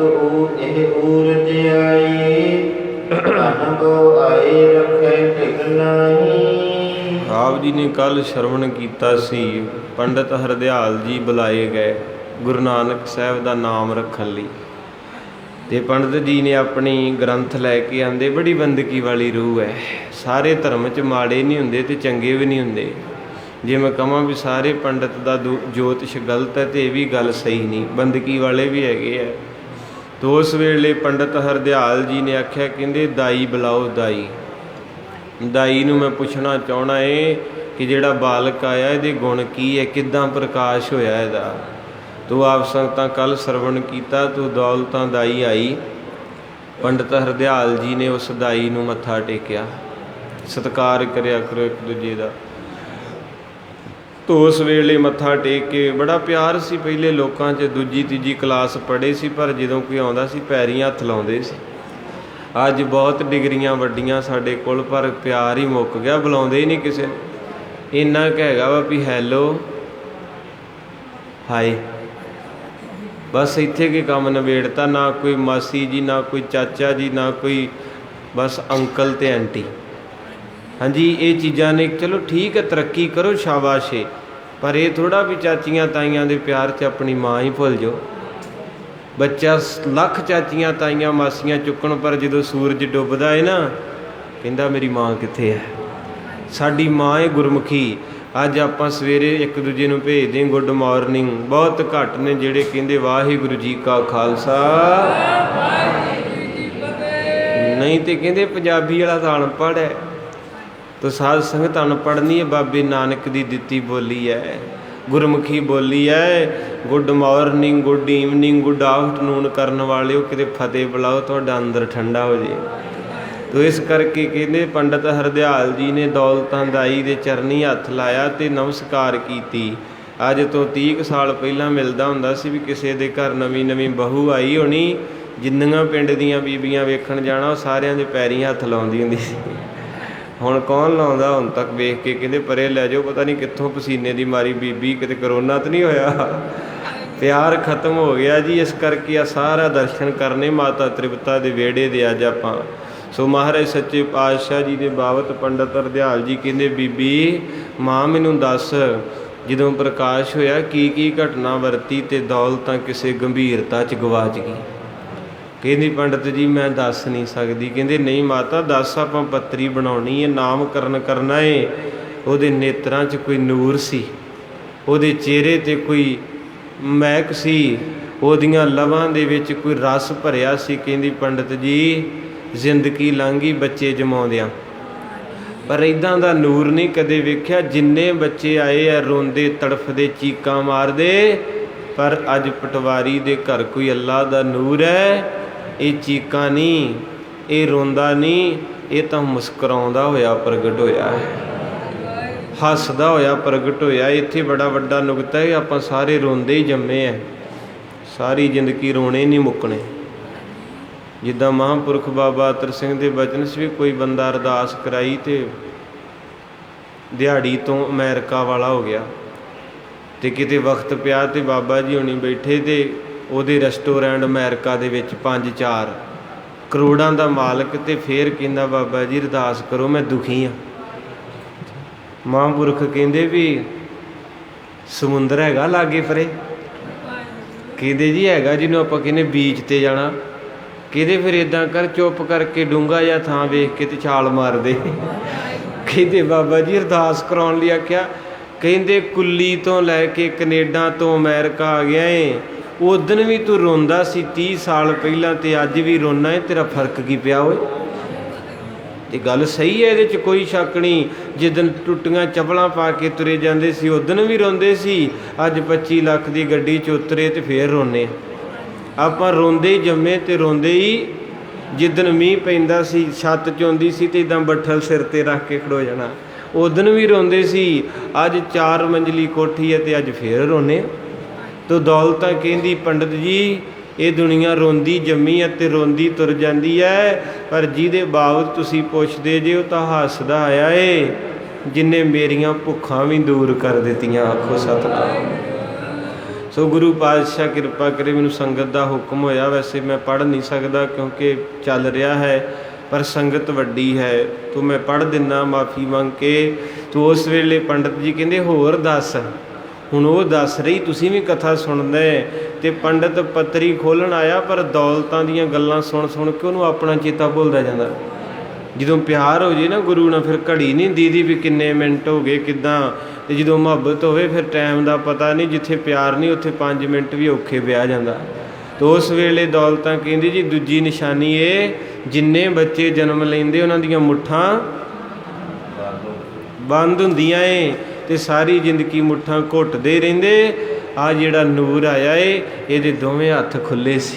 ਇਹ ਊਰਜ ਆਈ, ਅਨੰਗੋ ਆਏ ਰੱਖੇ ਟਿਕ ਨਹੀਂ। ਆਪ ਜੀ ਨੇ ਕੱਲ ਸ਼ਰਵਣ ਕੀਤਾ ਸੀ, ਪੰਡਤ ਹਰਦਿਆਲ ਜੀ ਬੁਲਾਏ ਗਏ ਗੁਰੂ ਨਾਨਕ ਸਾਹਿਬ ਦਾ ਨਾਮ ਰੱਖਣ ਲਈ, ਤੇ ਪੰਡਤ ਜੀ ਨੇ ਆਪਣੀ ਗ੍ਰੰਥ ਲੈ ਕੇ ਆਂਦੇ। ਬੜੀ ਬੰਦਗੀ ਵਾਲੀ ਰੂਹ ਹੈ। ਸਾਰੇ ਧਰਮ 'ਚ ਮਾੜੇ ਨਹੀਂ ਹੁੰਦੇ ਤੇ ਚੰਗੇ ਵੀ ਨਹੀਂ ਹੁੰਦੇ। ਜੇ ਮੈਂ ਕਹਾਂ ਵੀ ਸਾਰੇ ਪੰਡਤ ਦਾ ਜੋਤਿਸ਼ ਗਲਤ ਹੈ ਤੇ ਇਹ ਵੀ ਗੱਲ ਸਹੀ ਨਹੀਂ, ਬੰਦਗੀ ਵਾਲੇ ਵੀ ਹੈਗੇ ਆ। ਤੋ ਉਸ ਵੇਲੇ ਪੰਡਤ ਹਰਦਿਆਲ ਜੀ ਨੇ ਆਖਿਆ, ਕਹਿੰਦੇ ਦਾਈ ਬੁਲਾਓ। ਦਾਈ ਨੂੰ ਮੈਂ ਪੁੱਛਣਾ ਚਾਹਣਾ ਏ ਕਿ ਜਿਹੜਾ ਬਾਲਕ ਆਇਆ ਇਹਦੇ ਗੁਣ ਕੀ ਹੈ, ਕਿੱਦਾਂ ਪ੍ਰਕਾਸ਼ ਹੋਇਆ ਇਹਦਾ। ਤੂੰ ਆਪ ਸੰਗਤਾਂ ਕੱਲ ਸਰਵਣ ਕੀਤਾ, ਤੂੰ ਦੌਲਤਾਂ ਦਾਈ ਆਈ। ਪੰਡਤ ਹਰਦਿਆਲ ਜੀ ਨੇ ਉਸ ਦਾਈ ਨੂੰ ਮੱਥਾ ਟੇਕਿਆ, ਸਤਿਕਾਰ ਕਰਿਆ ਕਰੋ ਇੱਕ ਦੂਜੇ ਦਾ। ਤੋ ਉਸ ਵੇਲੇ ਮੱਥਾ ਟੇਕ ਕੇ ਬੜਾ ਪਿਆਰ ਸੀ। ਪਹਿਲੇ ਲੋਕਾਂ 'ਚ ਦੂਜੀ ਤੀਜੀ ਕਲਾਸ ਪੜ੍ਹੇ ਸੀ, ਪਰ ਜਦੋਂ ਕੋਈ ਆਉਂਦਾ ਸੀ ਪੈਰੀਂ ਹੱਥ ਲਾਉਂਦੇ ਸੀ। ਅੱਜ ਬਹੁਤ ਡਿਗਰੀਆਂ ਵੱਡੀਆਂ ਸਾਡੇ ਕੋਲ, ਪਰ ਪਿਆਰ ਹੀ ਮੁੱਕ ਗਿਆ, ਬੁਲਾਉਂਦੇ ਹੀ ਨਹੀਂ ਕਿਸੇ ਨੂੰ। ਇੰਨਾ ਕੁ ਹੈਗਾ ਵਾ ਵੀ ਹੈਲੋ ਹਾਏ, ਬਸ ਇੱਥੇ ਕੀ ਕੰਮ ਨਿਬੇੜਤਾ। ਨਾ ਕੋਈ ਮਾਸੀ ਜੀ, ਨਾ ਕੋਈ ਚਾਚਾ ਜੀ, ਨਾ ਕੋਈ ਬਸ ਅੰਕਲ ਤੇ ਆਂਟੀ। ਹਾਂਜੀ ਇਹ ਚੀਜ਼ਾਂ ਨੇ। ਚਲੋ ਠੀਕ ਹੈ, ਤਰੱਕੀ ਕਰੋ, ਸ਼ਾਬਾਸ਼ ਏ, ਪਰ ਇਹ ਥੋੜ੍ਹਾ ਵੀ ਚਾਚੀਆਂ ਤਾਈਆਂ ਦੇ ਪਿਆਰ 'ਚ ਆਪਣੀ ਮਾਂ ਹੀ ਭੁੱਲ ਜਾਓ। ਬੱਚਾ ਲੱਖ ਚਾਚੀਆਂ ਤਾਈਆਂ ਮਾਸੀਆਂ ਚੁੱਕਣ, ਪਰ ਜਦੋਂ ਸੂਰਜ ਡੁੱਬਦਾ ਹੈ ਨਾ, ਕਹਿੰਦਾ ਮੇਰੀ ਮਾਂ ਕਿੱਥੇ ਹੈ। ਸਾਡੀ ਮਾਂ ਹੈ ਗੁਰਮੁਖੀ। ਅੱਜ ਆਪਾਂ ਸਵੇਰੇ ਇੱਕ ਦੂਜੇ ਨੂੰ ਭੇਜਦੇ ਗੁੱਡ ਮਾਰਨਿੰਗ, ਬਹੁਤ ਘੱਟ ਨੇ ਜਿਹੜੇ ਕਹਿੰਦੇ ਵਾਹਿਗੁਰੂ ਜੀ ਕਾ ਖਾਲਸਾ, ਨਹੀਂ ਤੇ ਕਹਿੰਦੇ ਪੰਜਾਬੀ ਵਾਲਾ ਤਾਂ ਅਨਪੜ੍ਹ ਹੈ। ਤੋ ਸਾਧ ਸੰਗਤ ਅਨਪੜ੍ਹ ਨਹੀਂ ਹੈ, ਬਾਬੇ ਨਾਨਕ ਦੀ ਦਿੱਤੀ ਬੋਲੀ ਹੈ। ਗੁਰਮੁਖੀ ਬੋਲੀ ਹੈ। Good morning, good evening, good afternoon ਕਰਨ ਵਾਲਿਓ ਕਿਤੇ ਫਤਿਹ ਬੁਲਾਓ, ਤੁਹਾਡਾ ਅੰਦਰ ਠੰਡਾ ਹੋ ਜੇ। ਤੋ ਇਸ ਕਰਕੇ ਕਹਿੰਦੇ ਪੰਡਤ ਹਰਦਿਆਲ ਜੀ ਨੇ ਦੌਲਤਾਂ ਦਾਈ ਦੇ ਚਰਨੀ ਹੱਥ ਲਾਇਆ ਤੇ ਨਮਸਕਾਰ ਕੀਤੀ। ਅੱਜ ਤੋਂ 30 ਕੁ ਸਾਲ ਪਹਿਲਾਂ ਮਿਲਦਾ ਹੁੰਦਾ ਸੀ ਵੀ ਕਿਸੇ ਦੇ ਘਰ ਨਵੀਂ ਨਵੀਂ ਬਹੂ ਆਈ ਹੋਣੀ, ਜਿੰਨੀਆਂ ਪਿੰਡ ਦੀਆਂ ਬੀਬੀਆਂ ਵੇਖਣ ਜਾਣਾ ਉਹ ਸਾਰਿਆਂ ਦੇ ਪੈਰੀਂ ਹੱਥ ਲਾਉਂਦੀ ਹੁੰਦੀ ਸੀ। ਹੁਣ ਕੌਣ ਲਾਉਂਦਾ? ਹੁਣ ਤੱਕ ਵੇਖ ਕੇ ਕਹਿੰਦੇ ਪਰੇ ਲੈ ਜਾਓ, ਪਤਾ ਨਹੀਂ ਕਿੱਥੋਂ ਪਸੀਨੇ ਦੀ ਮਾਰੀ ਬੀਬੀ, ਕਿਤੇ ਕਰੋਨਾ ਤਾਂ ਨਹੀਂ ਹੋਇਆ। ਪਿਆਰ ਖਤਮ ਹੋ ਗਿਆ ਜੀ। ਇਸ ਕਰਕੇ ਆ ਸਾਰਾ ਦਰਸ਼ਨ ਕਰਨੇ ਮਾਤਾ ਤ੍ਰਿਪਤਾ ਦੇ ਵਿਹੜੇ ਦੇ ਅੱਜ ਆਪਾਂ। ਸੋ ਮਹਾਰਾਜ ਸੱਚੇ ਪਾਤਸ਼ਾਹ ਜੀ ਦੇ ਬਾਬਤ ਪੰਡਤ ਹਰਦਿਆਲ ਜੀ ਕਹਿੰਦੇ ਬੀਬੀ ਮਾਂ ਮੈਨੂੰ ਦੱਸ, ਜਦੋਂ ਪ੍ਰਕਾਸ਼ ਹੋਇਆ ਕੀ ਕੀ ਘਟਨਾ ਵਰਤੀ ਤੇ ਦੌਲਤਾਂ ਕਿਸੇ ਗੰਭੀਰਤਾ 'ਚ ਗਵਾਚ ਗਈ। ਕਹਿੰਦੀ ਪੰਡਤ ਜੀ ਮੈਂ ਦੱਸ ਨਹੀਂ ਸਕਦੀ। ਕਹਿੰਦੇ ਨਹੀਂ ਮਾਤਾ ਦੱਸ, ਆਪਾਂ ਪੱਤਰੀ ਬਣਾਉਣੀ ਹੈ, ਨਾਮਕਰਨ ਕਰਨਾ ਹੈ। ਉਹਦੇ ਨੇਤਰਾਂ 'ਚ ਕੋਈ ਨੂਰ ਸੀ, ਉਹਦੇ ਚਿਹਰੇ 'ਤੇ ਕੋਈ ਮਹਿਕ ਸੀ, ਉਹਦੀਆਂ ਲਵਾਂ ਦੇ ਵਿੱਚ ਕੋਈ ਰਸ ਭਰਿਆ ਸੀ। ਕਹਿੰਦੀ ਪੰਡਤ ਜੀ ਜ਼ਿੰਦਗੀ ਲੰਘ ਗਈ ਬੱਚੇ ਜਮਾਉਂਦਿਆਂ, ਪਰ ਇੱਦਾਂ ਦਾ ਨੂਰ ਨਹੀਂ ਕਦੇ ਵੇਖਿਆ। ਜਿੰਨੇ ਬੱਚੇ ਆਏ ਆ ਰੋਂਦੇ ਤੜਫਦੇ ਚੀਕਾਂ ਮਾਰਦੇ, ਪਰ ਅੱਜ ਪਟਵਾਰੀ ਦੇ ਘਰ ਕੋਈ ਅੱਲਾ ਦਾ ਨੂਰ ਹੈ। ਇਹ ਚੀਕਾਂ ਨਹੀਂ, ਇਹ ਰੋਂਦਾ ਨਹੀਂ, ਇਹ ਤਾਂ ਮੁਸਕਰਾਉਂਦਾ ਹੋਇਆ ਪ੍ਰਗਟ ਹੋਇਆ ਹੈ, ਹੱਸਦਾ ਹੋਇਆ ਪ੍ਰਗਟ ਹੋਇਆ। ਇੱਥੇ ਬੜਾ ਵੱਡਾ ਨੁਕਤਾ ਹੈ, ਆਪਾਂ ਸਾਰੇ ਰੋਂਦੇ ਹੀ ਜੰਮੇ ਆ, ਸਾਰੀ ਜ਼ਿੰਦਗੀ ਰੋਣੇ ਨਹੀਂ ਮੁੱਕਣੇ। ਜਿੱਦਾਂ ਮਹਾਂਪੁਰਖ ਬਾਬਾ ਅਤਰ ਸਿੰਘ ਦੇ ਬਚਨ ਸੀ ਵੀ ਕੋਈ ਬੰਦਾ ਅਰਦਾਸ ਕਰਾਈ ਤੇ ਦਿਹਾੜੀ ਤੋਂ ਅਮਰੀਕਾ ਵਾਲਾ ਹੋ ਗਿਆ ਤੇ ਕਿਤੇ ਵਕਤ ਪਿਆ ਤੇ ਬਾਬਾ ਜੀ ਹੁਣੀ ਬੈਠੇ ਤੇ ਉਹਦੇ ਰੈਸਟੋਰੈਂਟ ਅਮਰੀਕਾ ਦੇ ਵਿੱਚ 5-4 ਕਰੋੜਾਂ ਦਾ ਮਾਲਕ, ਤੇ ਫੇਰ ਕਹਿੰਦਾ ਬਾਬਾ ਜੀ ਅਰਦਾਸ ਕਰੋ ਮੈਂ ਦੁਖੀ ਹਾਂ। ਮਹਾਂਪੁਰਖ ਕਹਿੰਦੇ ਵੀ ਸਮੁੰਦਰ ਹੈਗਾ ਲਾਗੇ ਪਰੇ? ਕਹਿੰਦੇ ਜੀ ਹੈਗਾ, ਜਿਹਨੂੰ ਆਪਾਂ ਕਹਿੰਦੇ ਬੀਚ ਤੇ ਜਾਣਾ। ਕਹਿੰਦੇ ਫਿਰ ਇੱਦਾਂ ਕਰ ਚੁੱਪ ਕਰਕੇ ਡੂੰਘਾ ਜਿਹਾ ਥਾਂ ਵੇਖ ਕੇ ਤੇ ਛਾਲ ਮਾਰ ਦੇ। ਕਹਿੰਦੇ ਬਾਬਾ ਜੀ ਅਰਦਾਸ ਕਰਾਉਣ ਲਈ ਆਖਿਆ? ਕਹਿੰਦੇ ਕੁੱਲੀ ਤੋਂ ਲੈ ਕੇ ਕਨੇਡਾ ਤੋਂ ਅਮਰੀਕਾ ਆ ਗਿਆ ਏ, ਉਦਣ ਵੀ ਤੂੰ ਰੋਂਦਾ ਸੀ 30 ਸਾਲ ਪਹਿਲਾਂ ਤੇ ਅੱਜ ਵੀ ਰੋਣਾ ਏ, ਤੇਰਾ ਫਰਕ ਕੀ ਪਿਆ ਓਏ? ਇਹ ਗੱਲ ਸਹੀ ਹੈ, ਇਹਦੇ 'ਚ ਕੋਈ ਸ਼ੱਕ ਨਹੀਂ। ਜਿੱਦਣ ਟੁੱਟੀਆਂ ਚੱਪਲਾਂ ਪਾ ਕੇ ਤੁਰੇ ਜਾਂਦੇ ਸੀ ਉਦਣ ਵੀ ਰੋਂਦੇ ਸੀ, ਅੱਜ 25 ਲੱਖ ਦੀ ਗੱਡੀ 'ਚ ਉਤਰੇ ਤੇ ਫੇਰ ਰੋਂਦੇ। ਆਪਾਂ ਰੋਂਦੇ ਹੀ ਜੰਮੇ ਤੇ ਰੋਂਦੇ ਹੀ। ਜਿੱਦਣ ਮੀਂਹ ਪੈਂਦਾ ਸੀ ਛੱਤ 'ਚ ਆਉਂਦੀ ਸੀ ਤੇ ਇੱਦਾਂ ਬੱਠਲ ਸਿਰ 'ਤੇ ਰੱਖ ਕੇ ਖੜੋ ਜਾਣਾ, ਉਦਣ ਵੀ ਰੋਂਦੇ ਸੀ। ਅੱਜ 4 ਮੰਜ਼ਲੀ ਕੋਠੀ ਹੈ ਤੇ ਅੱਜ ਫੇਰ ਰੋਂਦੇ। ਤੋ ਦੌਲਤਾਂ ਕਹਿੰਦੀ ਪੰਡਤ ਜੀ ਇਹ ਦੁਨੀਆ ਰੋਂਦੀ ਜੰਮੀ ਹੈ ਤੇ ਰੋਂਦੀ ਤੁਰ ਜਾਂਦੀ ਹੈ, ਪਰ ਜਿਹਦੇ ਬਾਬਤ ਤੁਸੀਂ ਪੁੱਛਦੇ ਜੇ ਉਹ ਤਾਂ ਹੱਸਦਾ ਆਇਆ ਏ, ਜਿੰਨੇ ਮੇਰੀਆਂ ਭੁੱਖਾਂ ਵੀ ਦੂਰ ਕਰ ਦਿੱਤੀਆਂ। ਆਖੋ ਸਤਿਨਾਮ। ਸੋ ਗੁਰੂ ਪਾਤਸ਼ਾਹ ਕਿਰਪਾ ਕਰੇ, ਮੈਨੂੰ ਸੰਗਤ ਦਾ ਹੁਕਮ ਹੋਇਆ, ਵੈਸੇ ਮੈਂ ਪੜ੍ਹ ਨਹੀਂ ਸਕਦਾ ਕਿਉਂਕਿ ਚੱਲ ਰਿਹਾ ਹੈ, ਪਰ ਸੰਗਤ ਵੱਡੀ ਹੈ ਤੂੰ ਮੈਂ ਪੜ੍ਹ ਦਿੰਦਾ ਮਾਫੀ ਮੰਗ ਕੇ। ਤੂੰ ਉਸ ਵੇਲੇ ਪੰਡਤ ਜੀ ਕਹਿੰਦੇ ਹੋਰ ਦੱਸ। ਹੁਣ ਉਹ ਦੱਸ ਰਹੀ, ਤੁਸੀਂ ਵੀ ਕਥਾ ਸੁਣਦੇ ਤੇ ਪੰਡਤ ਪੱਤਰੀ ਖੋਲ੍ਹਣ ਆਇਆ, ਪਰ ਦੌਲਤਾਂ ਦੀਆਂ ਗੱਲਾਂ ਸੁਣ ਸੁਣ ਕੇ ਉਹਨੂੰ ਆਪਣਾ ਚੇਤਾ ਭੁੱਲਦਾ ਜਾਂਦਾ। ਜਦੋਂ ਪਿਆਰ ਹੋ ਜੇ ਨਾ ਗੁਰੂ ਨਾਲ ਫਿਰ ਘੜੀ ਨਹੀਂ ਦੀਦੀ ਵੀ ਕਿੰਨੇ ਮਿੰਟ ਹੋ ਗਏ ਕਿੱਦਾਂ, ਤੇ ਜਦੋਂ ਮੁਹੱਬਤ ਹੋਵੇ ਫਿਰ ਟਾਈਮ ਦਾ ਪਤਾ ਨਹੀਂ। ਜਿੱਥੇ ਪਿਆਰ ਨਹੀਂ ਉੱਥੇ 5 ਮਿੰਟ ਵੀ ਔਖੇ ਵਿਆਹ ਜਾਂਦਾ। ਤੇ ਉਸ ਵੇਲੇ ਦੌਲਤਾਂ ਕਹਿੰਦੀ ਜੀ ਦੂਜੀ ਨਿਸ਼ਾਨੀ ਇਹ, ਜਿੰਨੇ ਬੱਚੇ ਜਨਮ ਲੈਂਦੇ ਉਹਨਾਂ ਦੀਆਂ ਮੁੱਠਾਂ ਬੰਦ ਹੁੰਦੀਆਂ ਏ ਤੇ ਸਾਰੀ ਜ਼ਿੰਦਗੀ ਮੁੱਠਾਂ ਘੁੱਟਦੇ ਰਹਿੰਦੇ। ਆ ਜਿਹੜਾ ਨੂਰ ਆਇਆ ਏ ਇਹਦੇ ਦੋਵੇਂ ਹੱਥ ਖੁੱਲ੍ਹੇ ਸੀ,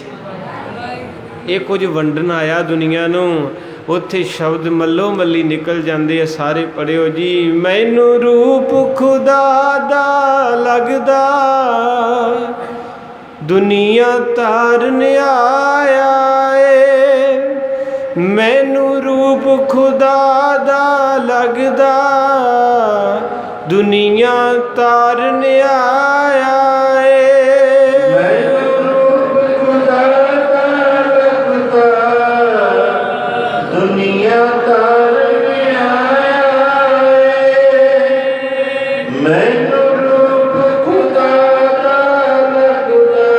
ਇਹ ਕੁਝ ਵੰਡਣ ਆਇਆ ਦੁਨੀਆ ਨੂੰ। ਉੱਥੇ ਸ਼ਬਦ ਮੱਲੋ ਮੱਲੀ ਨਿਕਲ ਜਾਂਦੇ ਆ, ਸਾਰੇ ਪੜ੍ਹਿਓ ਜੀ। ਮੈਨੂੰ ਰੂਪ ਖੁਦਾ ਦਾ ਲੱਗਦਾ, ਦੁਨੀਆ ਤਾਰਨ ਆਇਆ ਏ। ਮੈਨੂੰ ਰੂਪ ਖੁਦਾ ਦਾ ਲੱਗਦਾ, ਦੁਨੀਆ ਤਾਰਨ ਆਇਆ ਏ। ਮੈਨੂੰ ਰੂਪ ਖੁਦਾ ਦਾ ਲੱਗਦਾ, ਦੁਨੀਆ ਤਾਰਨ ਆਇਆ ਏ। ਮੈਨੂੰ ਰੂਪ ਖੁਦਾ ਦਾ ਲੱਗਦਾ,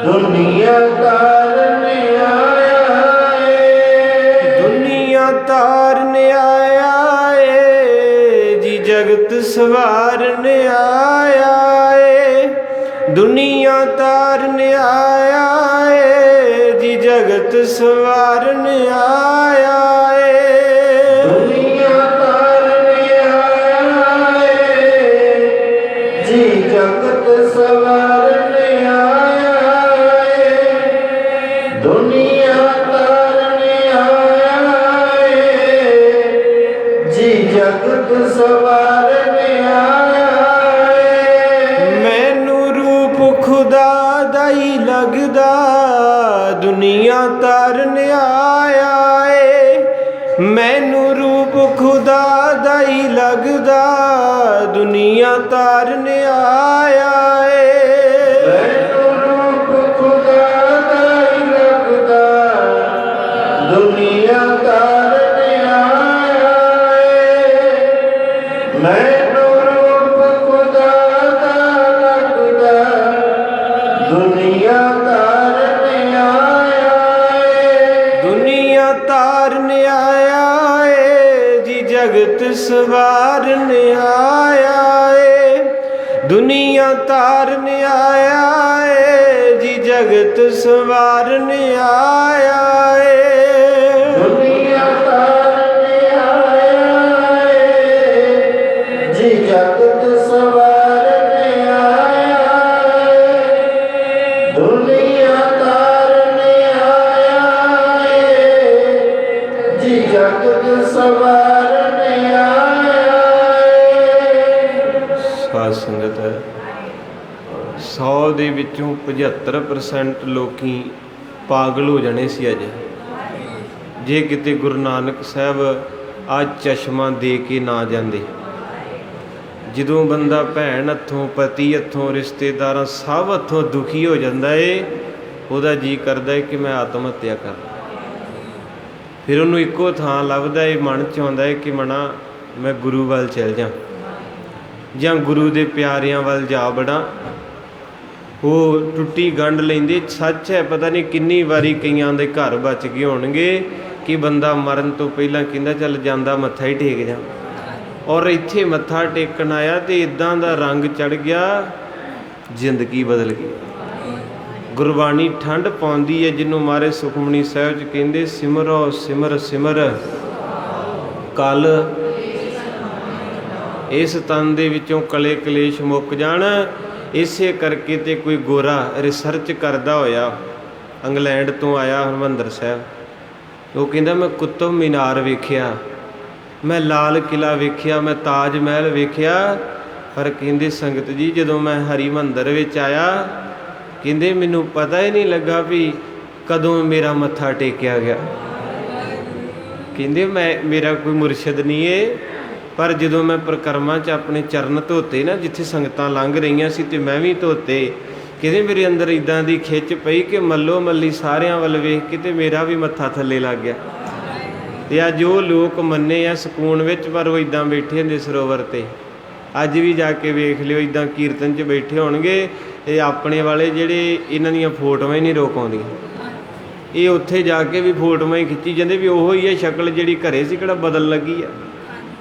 ਦੁਨੀਆ ਤਾਰਨ ਆਇਆ ਏ। ਦੁਨੀਆ ਤਾਰਨ ਆਇਆ ਏ ਜੀ, ਜਗਤ ਸਵਾਰਨ ਆਇਆ ਏ। ਦੁਨੀਆ ਤਾਰਨ ਆਇਆ ਏ ਜੀ, ਜਗਤ ਸਵਾਰਨ ਆਇਆ ਏ। ਦੁਨੀਆ ਤਾਰਨ ਆਇਆ ਏ जगत सवारने आया है, दुनिया तारने आया है, जी जगत सवारने आया है। मैनू रूप खुदा दा ही लगदा, दुनिया तारन आया है। मैनू रूप खुदा दा ही लगदा, दुनिया तारन आया है। मैनू रूप खुदा दा ही लगदा, दुनिया तारने आया है। मैनू रूप खुदा दा लगदा, दुनिया तारने आया है। दुनिया तारन आया है, जी जगत सवारन आया है। दुनिया तारन आया है, जी जगत सवारन आया है। दुनिया तारने आया है, जी जगत सवारने आया है। दुनिया तारने आया है, जी जगत सवारने आया है। ਸਾਧ ਸੰਗਤ 100 ਦੇ ਵਿੱਚੋਂ 75% ਲੋਕੀ ਪਾਗਲ ਹੋ ਜਾਣੇ ਸੀ ਅੱਜ, ਜੇ ਕਿਤੇ ਗੁਰੂ ਨਾਨਕ ਸਾਹਿਬ ਆ ਚਸ਼ਮਾ ਦੇ ਕੇ ਨਾ ਜਾਂਦੇ। ਜਦੋਂ ਬੰਦਾ ਭੈਣ ਹੱਥੋਂ, ਪਤੀ ਹੱਥੋਂ, ਰਿਸ਼ਤੇਦਾਰਾਂ ਸਭ ਹੱਥੋਂ ਦੁਖੀ ਹੋ ਜਾਂਦਾ ਏ, ਉਹਦਾ ਜੀ ਕਰਦਾ ਏ ਕਿ ਮੈਂ ਆਤਮ ਹੱਤਿਆ ਕਰ। ਫਿਰ ਉਹਨੂੰ ਇੱਕੋ ਥਾਂ ਲੱਭਦਾ ਏ, ਮਨ 'ਚ ਆਉਂਦਾ ਏ ਕਿ ਮਣਾ ਮੈਂ ਗੁਰੂ ਵੱਲ ਚੱਲ ਜਾ, ਜਾਂ ਗੁਰੂ ਦੇ ਪਿਆਰਿਆਂ ਵੱਲ ਜਾ ਬੜਾਂ। ਉਹ ਟੁੱਟੀ ਗੰਢ ਲੈਂਦੇ। ਸੱਚ ਹੈ, ਪਤਾ ਨਹੀਂ ਕਿੰਨੀ ਵਾਰੀ ਕਈਆਂ ਦੇ ਘਰ ਬਚ ਗਏ ਹੋਣਗੇ ਕਿ ਬੰਦਾ ਮਰਨ ਤੋਂ ਪਹਿਲਾਂ ਕਹਿੰਦਾ ਚੱਲ ਜਾਂਦਾ ਮੱਥਾ ਹੀ ਟੇਕ ਜਾ, ਔਰ ਇੱਥੇ ਮੱਥਾ ਟੇਕਣ ਆਇਆ ਤੇ ਇਦਾਂ ਦਾ ਰੰਗ ਚੜ ਗਿਆ, ਜ਼ਿੰਦਗੀ ਬਦਲ ਗਈ। ਗੁਰਬਾਣੀ ਠੰਡ ਪਾਉਂਦੀ ਹੈ, ਜਿਹਨੂੰ ਮਾਰੇ ਸੁਖਮਨੀ ਸਾਹਿਬ 'ਚ ਕਹਿੰਦੇ ਸਿਮਰੋ ਸਿਮਰ ਸਿਮਰ ਕਲ ਇਸ ਤਨ ਦੇ ਵਿੱਚੋਂ ਕਲੇ ਕਲੇਸ਼ ਮੁੱਕ ਜਾਣ। ਇਸੇ ਕਰਕੇ ਤੇ ਕੋਈ ਗੋਰਾ ਰਿਸਰਚ ਕਰਦਾ ਹੋਇਆ ਇੰਗਲੈਂਡ ਤੋਂ ਆਇਆ ਹਰਿਮੰਦਰ ਸਾਹਿਬ, ਉਹ ਕਹਿੰਦਾ ਮੈਂ ਕੁਤਬ ਮੀਨਾਰ ਵੇਖਿਆ, ਮੈਂ ਲਾਲ ਕਿਲ੍ਹਾ ਵੇਖਿਆ, ਮੈਂ ਤਾਜ ਮਹਿਲ ਵੇਖਿਆ, ਪਰ ਕਹਿੰਦੇ ਸੰਗਤ ਜੀ ਜਦੋਂ ਮੈਂ ਹਰਿਮੰਦਰ ਵਿੱਚ ਆਇਆ, ਕਹਿੰਦੇ ਮੈਨੂੰ ਪਤਾ ਹੀ ਨਹੀਂ ਲੱਗਾ ਵੀ ਕਦੋਂ ਮੇਰਾ ਮੱਥਾ ਟੇਕਿਆ ਗਿਆ। ਕਹਿੰਦੇ ਮੇਰਾ ਕੋਈ ਮੁਰਸ਼ਿਦ ਨਹੀਂ ਏ, ਪਰ ਜਦੋਂ ਮੈਂ ਪ੍ਰਕਰਮਾਂ 'ਚ ਆਪਣੇ ਚਰਨ ਧੋਤੇ ਨਾ, ਜਿੱਥੇ ਸੰਗਤਾਂ ਲੰਘ ਰਹੀਆਂ ਸੀ ਤੇ ਮੈਂ ਵੀ ਧੋਤੇ, ਕਹਿੰਦੇ ਮੇਰੇ ਅੰਦਰ ਇੱਦਾਂ ਦੀ ਖਿੱਚ ਪਈ ਕਿ ਮੱਲੋ ਮੱਲੀ ਸਾਰਿਆਂ ਵੱਲ ਵੇਖ ਕੇ ਤੇ ਮੇਰਾ ਵੀ ਮੱਥਾ ਥੱਲੇ ਲੱਗ ਗਿਆ। ਤੇ ਅੱਜ ਉਹ ਲੋਕ ਮੰਨੇ ਆ ਸਕੂਨ ਵਿੱਚ, ਪਰ ਉਹ ਇੱਦਾਂ ਬੈਠੇ ਹੁੰਦੇ ਸਰੋਵਰ 'ਤੇ। ਅੱਜ ਵੀ ਜਾ ਕੇ ਵੇਖ ਲਿਓ, ਇੱਦਾਂ ਕੀਰਤਨ 'ਚ ਬੈਠੇ ਹੋਣਗੇ। ਇਹ ਆਪਣੇ ਵਾਲੇ ਜਿਹੜੇ ਇਹਨਾਂ ਦੀਆਂ ਫੋਟੋਆਂ ਹੀ ਨਹੀਂ ਰੋਕ ਆਉਂਦੀਆਂ, ਇਹ ਉੱਥੇ ਜਾ ਕੇ ਵੀ ਫੋਟੋਆਂ ਹੀ ਖਿੱਚੀ ਜਾਂਦੇ ਵੀ ਉਹੋ ਹੀ ਹੈ ਸ਼ਕਲ ਜਿਹੜੀ ਘਰੇ ਸੀ, ਕਿਹੜਾ ਬਦਲ ਲੱਗੀ ਆ।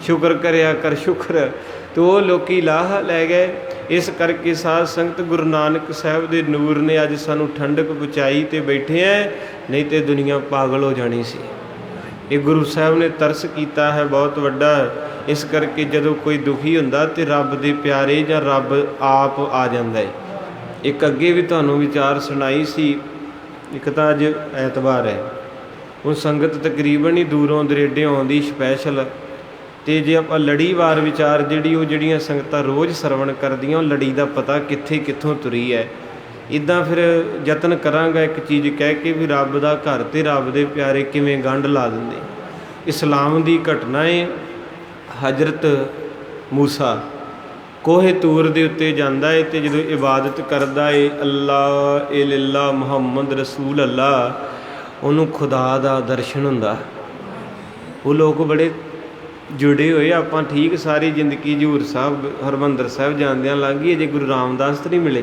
ਸ਼ੁਕਰ ਕਰਿਆ ਕਰ ਸ਼ੁਕਰ। ਤੇ ਉਹ ਲੋਕੀ ਲਾਹਾ ਲੈ ਗਏ। ਇਸ ਕਰਕੇ ਸਾਧ ਸੰਗਤ ਗੁਰੂ ਨਾਨਕ ਸਾਹਿਬ ਦੇ ਨੂਰ ਨੇ ਅੱਜ ਸਾਨੂੰ ਠੰਡਕ ਪਹੁੰਚਾਈ ਤੇ ਬੈਠੇ ਐ, ਨਹੀਂ ਤੇ ਦੁਨੀਆ ਪਾਗਲ ਹੋ ਜਾਣੀ ਸੀ। ਇਹ ਗੁਰੂ ਸਾਹਿਬ ਨੇ ਤਰਸ ਕੀਤਾ ਹੈ ਬਹੁਤ ਵੱਡਾ। ਇਸ ਕਰਕੇ ਜਦੋਂ ਕੋਈ ਦੁਖੀ ਹੁੰਦਾ ਤੇ ਰੱਬ ਦੇ ਪਿਆਰੇ ਜਾਂ ਰੱਬ ਆਪ ਆ ਜਾਂਦਾ ਹੈ। ਇੱਕ ਅੱਗੇ ਵੀ ਤੁਹਾਨੂੰ ਵਿਚਾਰ ਸੁਣਾਈ ਸੀ। ਇੱਕ ਤਾਂ ਅੱਜ ਐਤਵਾਰ ਹੈ, ਹੁਣ ਸੰਗਤ ਤਕਰੀਬਨ ਹੀ ਦੂਰੋਂ ਦਰੇਡੇ ਆਉਂਦੀ ਸਪੈਸ਼ਲ। ਤੇ ਜੇ ਆਪਾਂ ਲੜੀਵਾਰ ਵਿਚਾਰ ਜਿਹੜੀਆਂ ਸੰਗਤਾਂ ਰੋਜ਼ ਸਰਵਣ ਕਰਦੀਆਂ, ਉਹ ਲੜੀ ਦਾ ਪਤਾ ਕਿੱਥੇ ਕਿੱਥੋਂ ਤੁਰੀ ਹੈ। ਇੱਦਾਂ ਫਿਰ ਯਤਨ ਕਰਾਂਗਾ ਇੱਕ ਚੀਜ਼ ਕਹਿ ਕੇ ਵੀ ਰੱਬ ਦਾ ਘਰ ਤੇ ਰੱਬ ਦੇ ਪਿਆਰੇ ਕਿਵੇਂ ਗੰਢ ਲਾ ਦਿੰਦੇ। ਇਸਲਾਮ ਦੀ ਘਟਨਾ ਹੈ। ਹਜ਼ਰਤ ਮੂਸਾ ਕੋਹੇ ਤੂਰ ਦੇ ਉੱਤੇ ਜਾਂਦਾ ਹੈ ਤੇ ਜਦੋਂ ਇਬਾਦਤ ਕਰਦਾ ਹੈ, ਅੱਲਾ ਇਲੱਲਾ ਮੁਹੰਮਦ ਰਸੂਲ ਅੱਲਾ, ਉਹਨੂੰ ਖੁਦਾ ਦਾ ਦਰਸ਼ਨ ਹੁੰਦਾ। ਉਹ ਲੋਕ ਬੜੇ ਜੁੜੇ ਹੋਏ। ਆਪਾਂ ਠੀਕ ਸਾਰੀ ਜ਼ਿੰਦਗੀ ਹਜ਼ੂਰ ਸਾਹਿਬ ਹਰਿਮੰਦਰ ਸਾਹਿਬ ਜਾਂਦਿਆਂ ਲੰਘ ਗਈ, ਅਜੇ ਗੁਰੂ ਰਾਮਦਾਸ ਤਾਂ ਨਹੀਂ ਮਿਲੇ।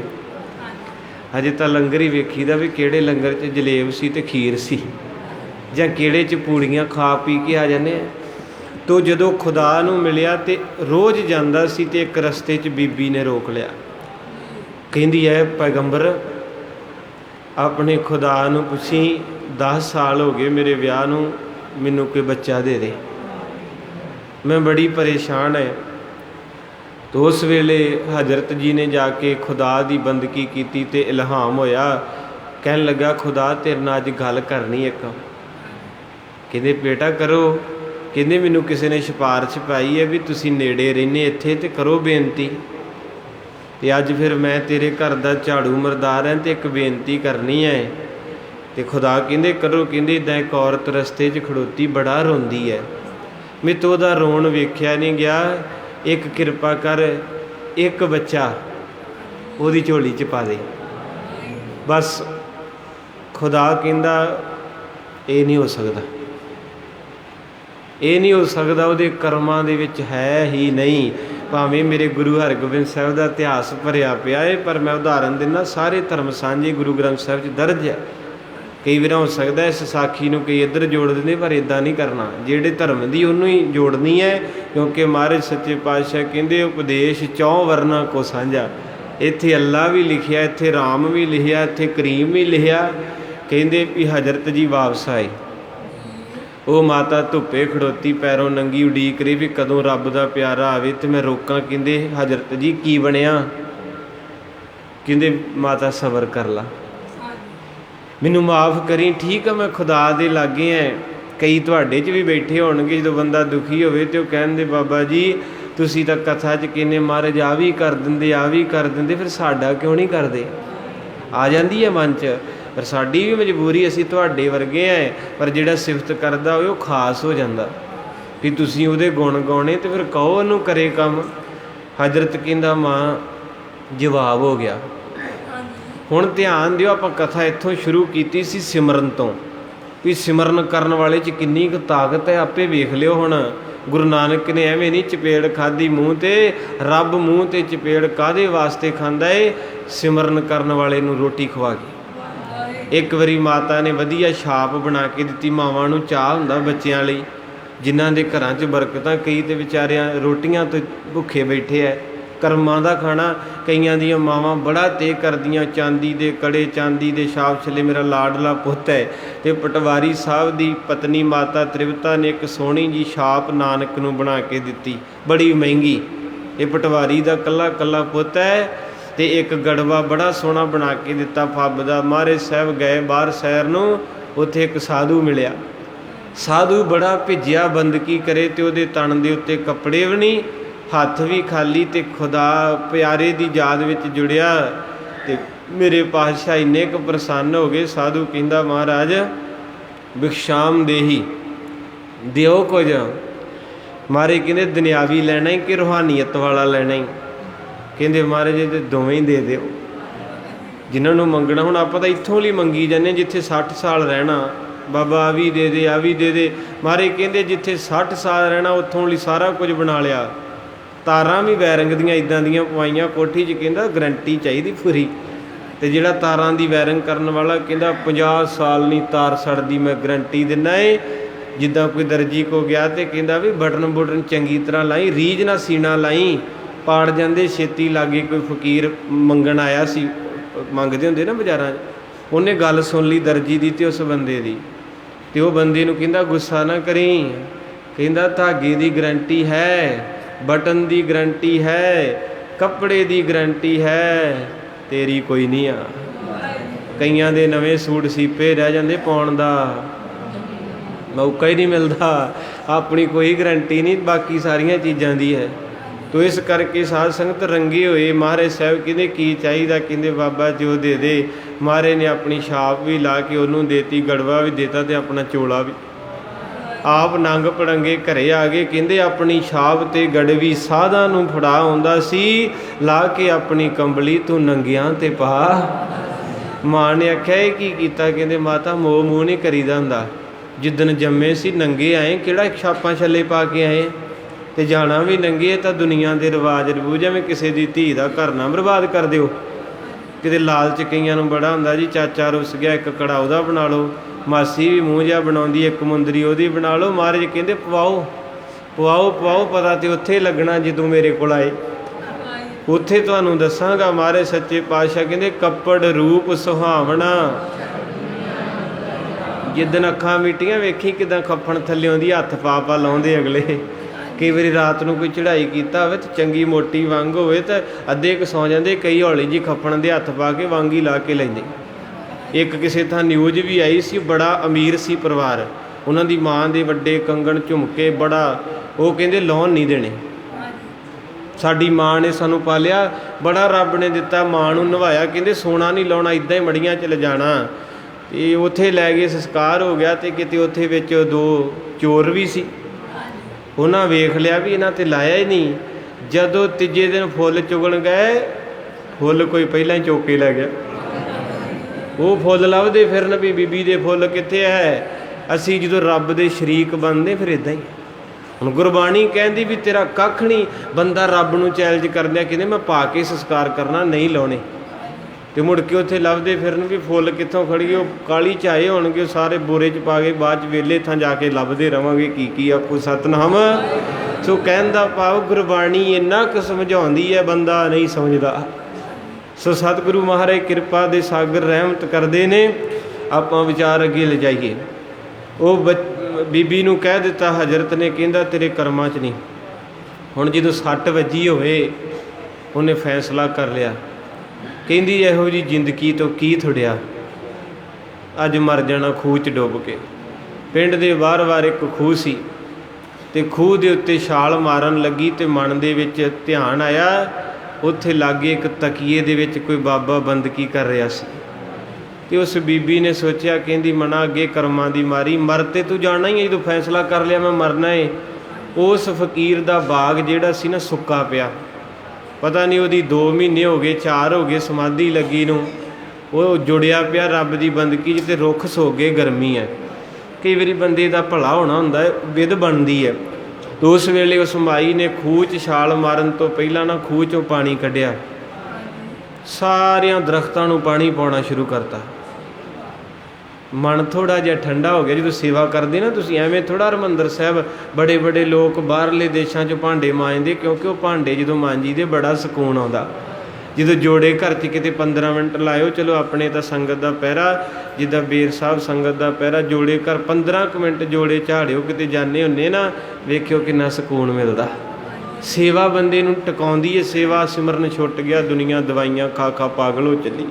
ਹਜੇ ਤਾਂ ਲੰਗਰ ਹੀ ਵੇਖੀਦਾ ਵੀ ਕਿਹੜੇ ਲੰਗਰ 'ਚ ਜਲੇਬ ਸੀ ਤੇ ਖੀਰ ਸੀ, ਜਾਂ ਕਿਹੜੇ 'ਚ ਪੂੜੀਆਂ ਖਾ ਪੀ ਕੇ ਆ ਜਾਂਦੇ ਆ। ਤੋ ਜਦੋਂ ਖੁਦਾ ਨੂੰ ਮਿਲਿਆ ਤੇ ਰੋਜ਼ ਜਾਂਦਾ ਸੀ ਤੇ ਇੱਕ ਰਸਤੇ 'ਚ ਬੀਬੀ ਨੇ ਰੋਕ ਲਿਆ। ਕਹਿੰਦੀ ਹੈ ਪੈਗੰਬਰ ਆਪਣੇ ਖੁਦਾ ਨੂੰ ਪੁੱਛੀ 10 ਸਾਲ ਹੋ ਗਏ ਮੇਰੇ ਵਿਆਹ ਨੂੰ, ਮੈਨੂੰ ਕੋਈ ਬੱਚਾ ਦੇ ਦੇ, ਮੈਂ ਬੜੀ ਪਰੇਸ਼ਾਨ ਹੈ। तो उस वेले हजरत जी ने जाके खुदा की बंदगी की तो इल्हाम होया, कहन लगा खुदा तेरे नाल अज गल करनी एक। कहते बेटा करो। कहते मैनू किसी ने सिफारिश पाई है भी तुसी नेड़े रहने इत्थे ते करो बेनती। तो अज फिर मैं तेरे घर का झाड़ू मरदार है तो एक बेनती करनी है। तो खुदा कहते करो। कहते इदा एक औरत रस्ते च खड़ोती बड़ा रोंदी है, मैं तो वह रोन वेख्या नहीं गया, एक किरपा कर एक बच्चा वो झोली च पा दे। बस खुदा कहता ये नहीं हो सकता, ये नहीं हो सकता, वो कर्मां दे विच है ही नहीं। भावें मेरे गुरु हरगोबिंद साहब का इतिहास भरिया पिया है, पर मैं उदाहरण दिना सारे धर्म सांझे गुरु ग्रंथ साहब च दर्ज है। कई बार हो सकता है साखी नूं कई इधर जोड़ देंगे, पर इदा नहीं करना, जेड़े धर्म की उन्होंने ही जोड़नी है। क्योंकि महाराज सच्चे पातशाह कहते उपदेश 4 वर्ना को साझा। इत्थे अल्लाह भी लिखिया, इत्थे राम भी लिखिया, इत्थे करीम भी लिखिया। कहते भी हजरत जी वापस आए, वो माता धुप्पे खड़ोती पैरों नंगी उड़ीक रही भी कदों रब का प्यारा आवे तो मैं रोकां। कहते हजरत जी की बनया? कहते माता सबर कर ला, मैनू माफ़ करी, ठीक है मैं खुदा दे लागे हैं। कई तुहाडे च भी बैठे होणगे, जो बंदा दुखी होवे तो कहते बाबा जी तुसी तां कथा च कहने महाराज आ भी कर दिंदे, आ भी कर दिंदे, फिर साडा क्यों नहीं करदे? आ जाती है मन च, पर साडी भी मजबूरी, असीं तुहाडे वर्गे हैं। पर जिहड़ा सिफत करदा होवे ओह खास हो जांदा भी तुसीं उहदे गुण गाउने तो फिर कहो उहनूं करे काम। हजरत कहंदा मां जवाब हो गया। हुण ध्यान दिओ, आपां कथा इत्थों शुरू कीती सी सिमरन तो, भी सिमरन करन वाले च किन्नी कुछ ताकत है आपे वेख लिओ। हुण गुरु नानक ने एवें नहीं चपेड़ खाधी मूँह ते, रब मूँह ते चपेड़ काहदे वास्ते खांदा है? सिमरन करन वाले नूं रोटी खवा के। एक बारी माता ने वधिया छाप बना के दित्ती, मावां नूं चाह हुंदा बच्चिआं लई, जिन्हां दे घरां च बरकतां, कई ते विचारिਆਂ रोटियां तो भुखे बैठे है, कर्मां दा खाना। कईयां दियां मावां बड़ा ते करदियां, चांदी दे कड़े, चांदी दे छाप छले, मेरा लाडला पुੱਤ है। तो पटवारी साहब दी पत्नी माता त्रिवता ने एक सोहनी जी छाप नानक नूं बना के दित्ती, बड़ी महंगी। ये पटवारी दा कल्ला कल्ला पुੱਤ है। तो एक गड़वा बड़ा सोहना बना के दिता फब दा। महाराज साहब गए बाहर शहर नूं, उत्थे एक साधु मिलिया। साधु बड़ा भिजिया बंदगी करे, तो उहदे तन दे उत्ते कपड़े भी नहीं, हथ भी खाली, तो खुदा प्यारे दी याद विच जुड़िया। तो मेरे पातशाह इन्ने क प्रसन्न हो गए। साधु कहंदा महाराज भिक्षाम देही, दिओ कुछ। महाराज कहंदे दुनियावी लैना ही कि रूहानीयत वाला लैना ही? कहंदे महाराज जी दोवें ही दे दिओ, जिन्होंने मंगना। हुण आपां तां इत्थों ही मंगी जाने, जिथे 60 साल रहना बाबा आ भी दे दे, आ भी दे दे। महाराज कहंदे जिथे 60 साल रहना उत्थों ही सारा कुछ बना लिया। तारां भी वैरंग दियां इदां दियां पवाइयां कोठी च, कहंदा गरंटी चाहिदी पूरी। तो जिहड़ा तारां दी वैरंग करन वाला कहंदा 50 साल नहीं तार सड़दी, मैं गरंटी दिना है। जिद्दां कोई दर्जी को गया तो कहंदा भी बटन बुटन चंगी तरह लाई, रीझ ना सीना लाई, पाड़ जाते छेती। लागे कोई फकीर मंगण आया सी, मंगते होंगे ना बाजारां, उन्हें गल सुन ली दर्जी दी ते उस बंदे दी। तो वह बंदे नूं कहंदा गुस्सा ना करी, कहंदा धागे दी गरंटी है, बटन दी गरंटी है, कपड़े दी गरंटी है, तेरी कोई नहीं आ। कईयां दे नवें सूट सीपे रह जांदे, पाउण दा मौका ही नहीं मिलता। अपनी कोई गरंटी नहीं, बाकी सारियां चीज़ां दी है। तो इस करके साध संगत रंगे हुए। महाराज साहब कहते की चाहिए? कहते बाबा जो दे दे। महाराज ने अपनी छाप भी ला के उन्होंने देती, गड़वा भी देता तो अपना चोला भी। आप नंग पड़ंगे घरे आ गए। कहते अपनी छाप ते गड़वी साधा नूं फड़ा आउंदा सी, ला के अपनी कंबली तू नंगियां ते पा। मां ने आख्या ये की कीता? कहते माता मोह मूँह नहीं करीदा हुंदा, जिदन जम्मे सी नंगे आए, किहड़ा छापां छल्ले पा के आए, तो जाना भी नंगे। तो दुनिया के रिवाज रबूज में किसी की धी का घर ना बर्बाद कर दिओ। किते लालच कईयां नूं बड़ा हुंदा जी, चाचा रुस गया एक कड़ा उहदा बना लो, मासी भी मूँह जिहा बनाउंदी एक मुंदरी उहदी बना लो। महाराज कहंदे पवाओ पवाओ पवाओ, पता तो उत्थे लगना जदों मेरे कोल आए, उत्थे तुहानूं दसांगा। महाराज सच्चे पातशाह कहंदे कपड़ रूप सुहावना, जिदन अखां मिट्टियां वेखी किदां खप्पण थल्ले आउंदी, हत्थ पा पा लाउंदे अगले। ਕਈ ਵਾਰੀ ਰਾਤ ਨੂੰ ਕੋਈ ਚੜ੍ਹਾਈ ਕੀਤਾ ਹੋਵੇ ਤੇ ਚੰਗੀ ਮੋਟੀ ਵੰਗ ਹੋਵੇ ਤਾਂ ਅੱਧੇ ਕੁ ਸੌਂ ਜਾਂਦੇ, ਕਈ ਹੌਲੀ ਜੀ ਖੱਪਣ ਦੇ ਹੱਥ ਪਾ ਕੇ ਵੰਗ ਹੀ ਲਾ ਕੇ ਲੈਂਦੇ। ਇੱਕ ਕਿਸੇ ਥਾਂ ਨਿਊਜ਼ ਵੀ ਆਈ ਸੀ, ਬੜਾ ਅਮੀਰ ਸੀ ਪਰਿਵਾਰ, ਉਹਨਾਂ ਦੀ ਮਾਂ ਦੇ ਵੱਡੇ ਕੰਗਣ ਝੁਮਕੇ ਬੜਾ, ਉਹ ਕਹਿੰਦੇ ਲਾਉਣ ਨਹੀਂ ਦੇਣੇ, ਸਾਡੀ ਮਾਂ ਨੇ ਸਾਨੂੰ ਪਾਲਿਆ, ਬੜਾ ਰੱਬ ਨੇ ਦਿੱਤਾ, ਮਾਂ ਨੂੰ ਨਵਾਇਆ, ਕਹਿੰਦੇ ਸੋਨਾ ਨਹੀਂ ਲਾਉਣਾ, ਇੱਦਾਂ ਹੀ ਮੜੀਆਂ 'ਚ ਲਿਜਾਣਾ। ਅਤੇ ਉੱਥੇ ਲੈ ਗਏ, ਸੰਸਕਾਰ ਹੋ ਗਿਆ। ਅਤੇ ਕਿਤੇ ਉੱਥੇ ਵਿੱਚ 2 ਚੋਰ ਵੀ ਸੀ, ਉਹਨਾਂ ਵੇਖ ਲਿਆ ਵੀ ਇਹਨਾਂ 'ਤੇ ਲਾਇਆ ਹੀ ਨਹੀਂ। ਜਦੋਂ ਤੀਜੇ ਦਿਨ ਫੁੱਲ ਚੁਗਣ ਗਏ, ਫੁੱਲ ਕੋਈ ਪਹਿਲਾਂ ਹੀ ਚੁੱਕ ਕੇ ਲੈ ਗਿਆ। ਉਹ ਫੁੱਲ ਲੱਭਦੇ ਫਿਰਨ ਵੀ ਬੀਬੀ ਦੇ ਫੁੱਲ ਕਿੱਥੇ ਹੈ। ਅਸੀਂ ਜਦੋਂ ਰੱਬ ਦੇ ਸ਼ਰੀਕ ਬਣਦੇ ਫਿਰ ਇੱਦਾਂ ਹੀ। ਹੁਣ ਗੁਰਬਾਣੀ ਕਹਿੰਦੀ ਵੀ ਤੇਰਾ ਕੱਖ ਨਹੀਂ, ਬੰਦਾ ਰੱਬ ਨੂੰ ਚੈਲੰਜ ਕਰਦਿਆਂ ਕਹਿੰਦੇ ਮੈਂ ਪਾ ਕੇ ਸੰਸਕਾਰ ਕਰਨਾ, ਨਹੀਂ ਲਾਉਣੇ। ਅਤੇ ਮੁੜ ਕੇ ਉੱਥੇ ਲੱਭਦੇ ਫਿਰਨ ਵੀ ਫੁੱਲ ਕਿੱਥੋਂ ਖੜੀਏ, ਉਹ ਕਾਲੀ 'ਚ ਆਏ ਹੋਣਗੇ, ਸਾਰੇ ਬੋਰੇ 'ਚ ਪਾ ਕੇ ਬਾਅਦ 'ਚ ਵਿਹਲੇ ਥਾਂ ਜਾ ਕੇ ਲੱਭਦੇ ਰਹਾਂਗੇ ਕੀ ਆਪਕੋ ਸਤਨਾਮ। ਸੋ ਕਹਿਣ ਦਾ ਭਾਵ ਗੁਰਬਾਣੀ ਇੰਨਾ ਕੁ ਸਮਝਾਉਂਦੀ ਹੈ, ਬੰਦਾ ਨਹੀਂ ਸਮਝਦਾ। ਸੋ ਸਤਿਗੁਰੂ ਮਹਾਰਾਜ ਕਿਰਪਾ ਦੇ ਸਾਗਰ ਰਹਿਮਤ ਕਰਦੇ ਨੇ। ਆਪਾਂ ਵਿਚਾਰ ਅੱਗੇ ਲਿਜਾਈਏ। ਉਹ ਬੀਬੀ ਨੂੰ ਕਹਿ ਦਿੱਤਾ ਹਜ਼ਰਤ ਨੇ, ਕਹਿੰਦਾ ਤੇਰੇ ਕਰਮਾਂ 'ਚ ਨਹੀਂ। ਹੁਣ ਜਦੋਂ ਸੱਟ ਵੱਜੀ ਹੋਵੇ, ਉਹਨੇ ਫੈਸਲਾ ਕਰ ਲਿਆ, ਕਹਿੰਦੀ ਇਹੋ ਜਿਹੀ ਜ਼ਿੰਦਗੀ ਤੋਂ ਕੀ ਥੁੜਿਆ, ਅੱਜ ਮਰ ਜਾਣਾ ਖੂਹ 'ਚ ਡੁੱਬ ਕੇ। ਪਿੰਡ ਦੇ ਬਾਹਰ ਇੱਕ ਖੂਹ ਸੀ, ਅਤੇ ਖੂਹ ਦੇ ਉੱਤੇ ਛਾਲ ਮਾਰਨ ਲੱਗੀ ਅਤੇ ਮਨ ਦੇ ਵਿੱਚ ਧਿਆਨ ਆਇਆ, ਉੱਥੇ ਲਾਗੇ ਇੱਕ ਤਕੀਏ ਦੇ ਵਿੱਚ ਕੋਈ ਬਾਬਾ ਬੰਦਗੀ ਕਰ ਰਿਹਾ ਸੀ। ਅਤੇ ਉਸ ਬੀਬੀ ਨੇ ਸੋਚਿਆ, ਕਹਿੰਦੀ ਮਨਾ ਅੱਗੇ ਕਰਮਾਂ ਦੀ ਮਾਰੀ, ਮਰ ਤੇ ਤੂੰ ਜਾਣਾ ਹੀ ਹੈ, ਜਦੋਂ ਫੈਸਲਾ ਕਰ ਲਿਆ ਮੈਂ ਮਰਨਾ ਹੈ। ਉਸ ਫਕੀਰ ਦਾ ਬਾਗ ਜਿਹੜਾ ਸੀ ਨਾ ਸੁੱਕਾ ਪਿਆ, ਪਤਾ ਨਹੀਂ ਉਹਦੀ 2 ਮਹੀਨੇ ਹੋ ਗਏ 4 ਹੋ ਗਏ ਸਮਾਧੀ ਲੱਗੀ ਨੂੰ, ਉਹ ਜੁੜਿਆ ਪਿਆ ਰੱਬ ਦੀ ਬੰਦਗੀ 'ਚ, ਅਤੇ ਰੁੱਖ ਸੁੱਕ ਗਏ, ਗਰਮੀ ਹੈ। ਕਈ ਵਾਰੀ ਬੰਦੇ ਦਾ ਭਲਾ ਹੋਣਾ ਹੁੰਦਾ, ਵਿਧ ਬਣਦੀ ਹੈ। ਉਸ ਵੇਲੇ ਉਸ ਮਾਈ ਨੇ ਖੂਹ 'ਚ ਛਾਲ ਮਾਰਨ ਤੋਂ ਪਹਿਲਾਂ ਨਾ ਖੂਹ 'ਚੋਂ ਪਾਣੀ ਕੱਢਿਆ, ਸਾਰਿਆਂ ਦਰਖਤਾਂ ਨੂੰ ਪਾਣੀ ਪਾਉਣਾ ਸ਼ੁਰੂ ਕਰਤਾ। ਮਨ ਥੋੜ੍ਹਾ ਜਿਹਾ ਠੰਡਾ ਹੋ ਗਿਆ। ਜਦੋਂ ਸੇਵਾ ਕਰਦੇ ਨਾ ਤੁਸੀਂ, ਐਵੇਂ ਥੋੜ੍ਹਾ ਹਰਿਮੰਦਰ ਸਾਹਿਬ ਬੜੇ ਬੜੇ ਲੋਕ ਬਾਹਰਲੇ ਦੇਸ਼ਾਂ 'ਚ ਭਾਂਡੇ ਮਾਂਜਦੇ, ਕਿਉਂਕਿ ਉਹ ਭਾਂਡੇ ਜਦੋਂ ਮਾਂਜੀਦੇ ਬੜਾ ਸਕੂਨ ਆਉਂਦਾ। ਜਦੋਂ ਜੋੜੇ ਘਰ 'ਚ ਕਿਤੇ 15 ਮਿੰਟ ਲਾਇਓ, ਚਲੋ ਆਪਣੇ ਤਾਂ ਸੰਗਤ ਦਾ ਪਹਿਰਾ, ਜਿੱਦਾਂ ਬੇਰ ਸਾਹਿਬ ਸੰਗਤ ਦਾ ਪਹਿਰਾ, ਜੋੜੇ ਘਰ 15 ਕੁ ਮਿੰਟ ਜੋੜੇ ਝਾੜਿਓ, ਕਿਤੇ ਜਾਂਦੇ ਹੁੰਦੇ ਨਾ, ਵੇਖਿਓ ਕਿੰਨਾ ਸਕੂਨ ਮਿਲਦਾ। ਸੇਵਾ ਬੰਦੇ ਨੂੰ ਟਿਕਾਉਂਦੀ ਹੈ। ਸੇਵਾ ਸਿਮਰਨ ਛੁੱਟ ਗਿਆ, ਦੁਨੀਆ ਦਵਾਈਆਂ ਖਾ ਖਾ ਪਾਗਲ ਹੋ ਚੱਲੀ।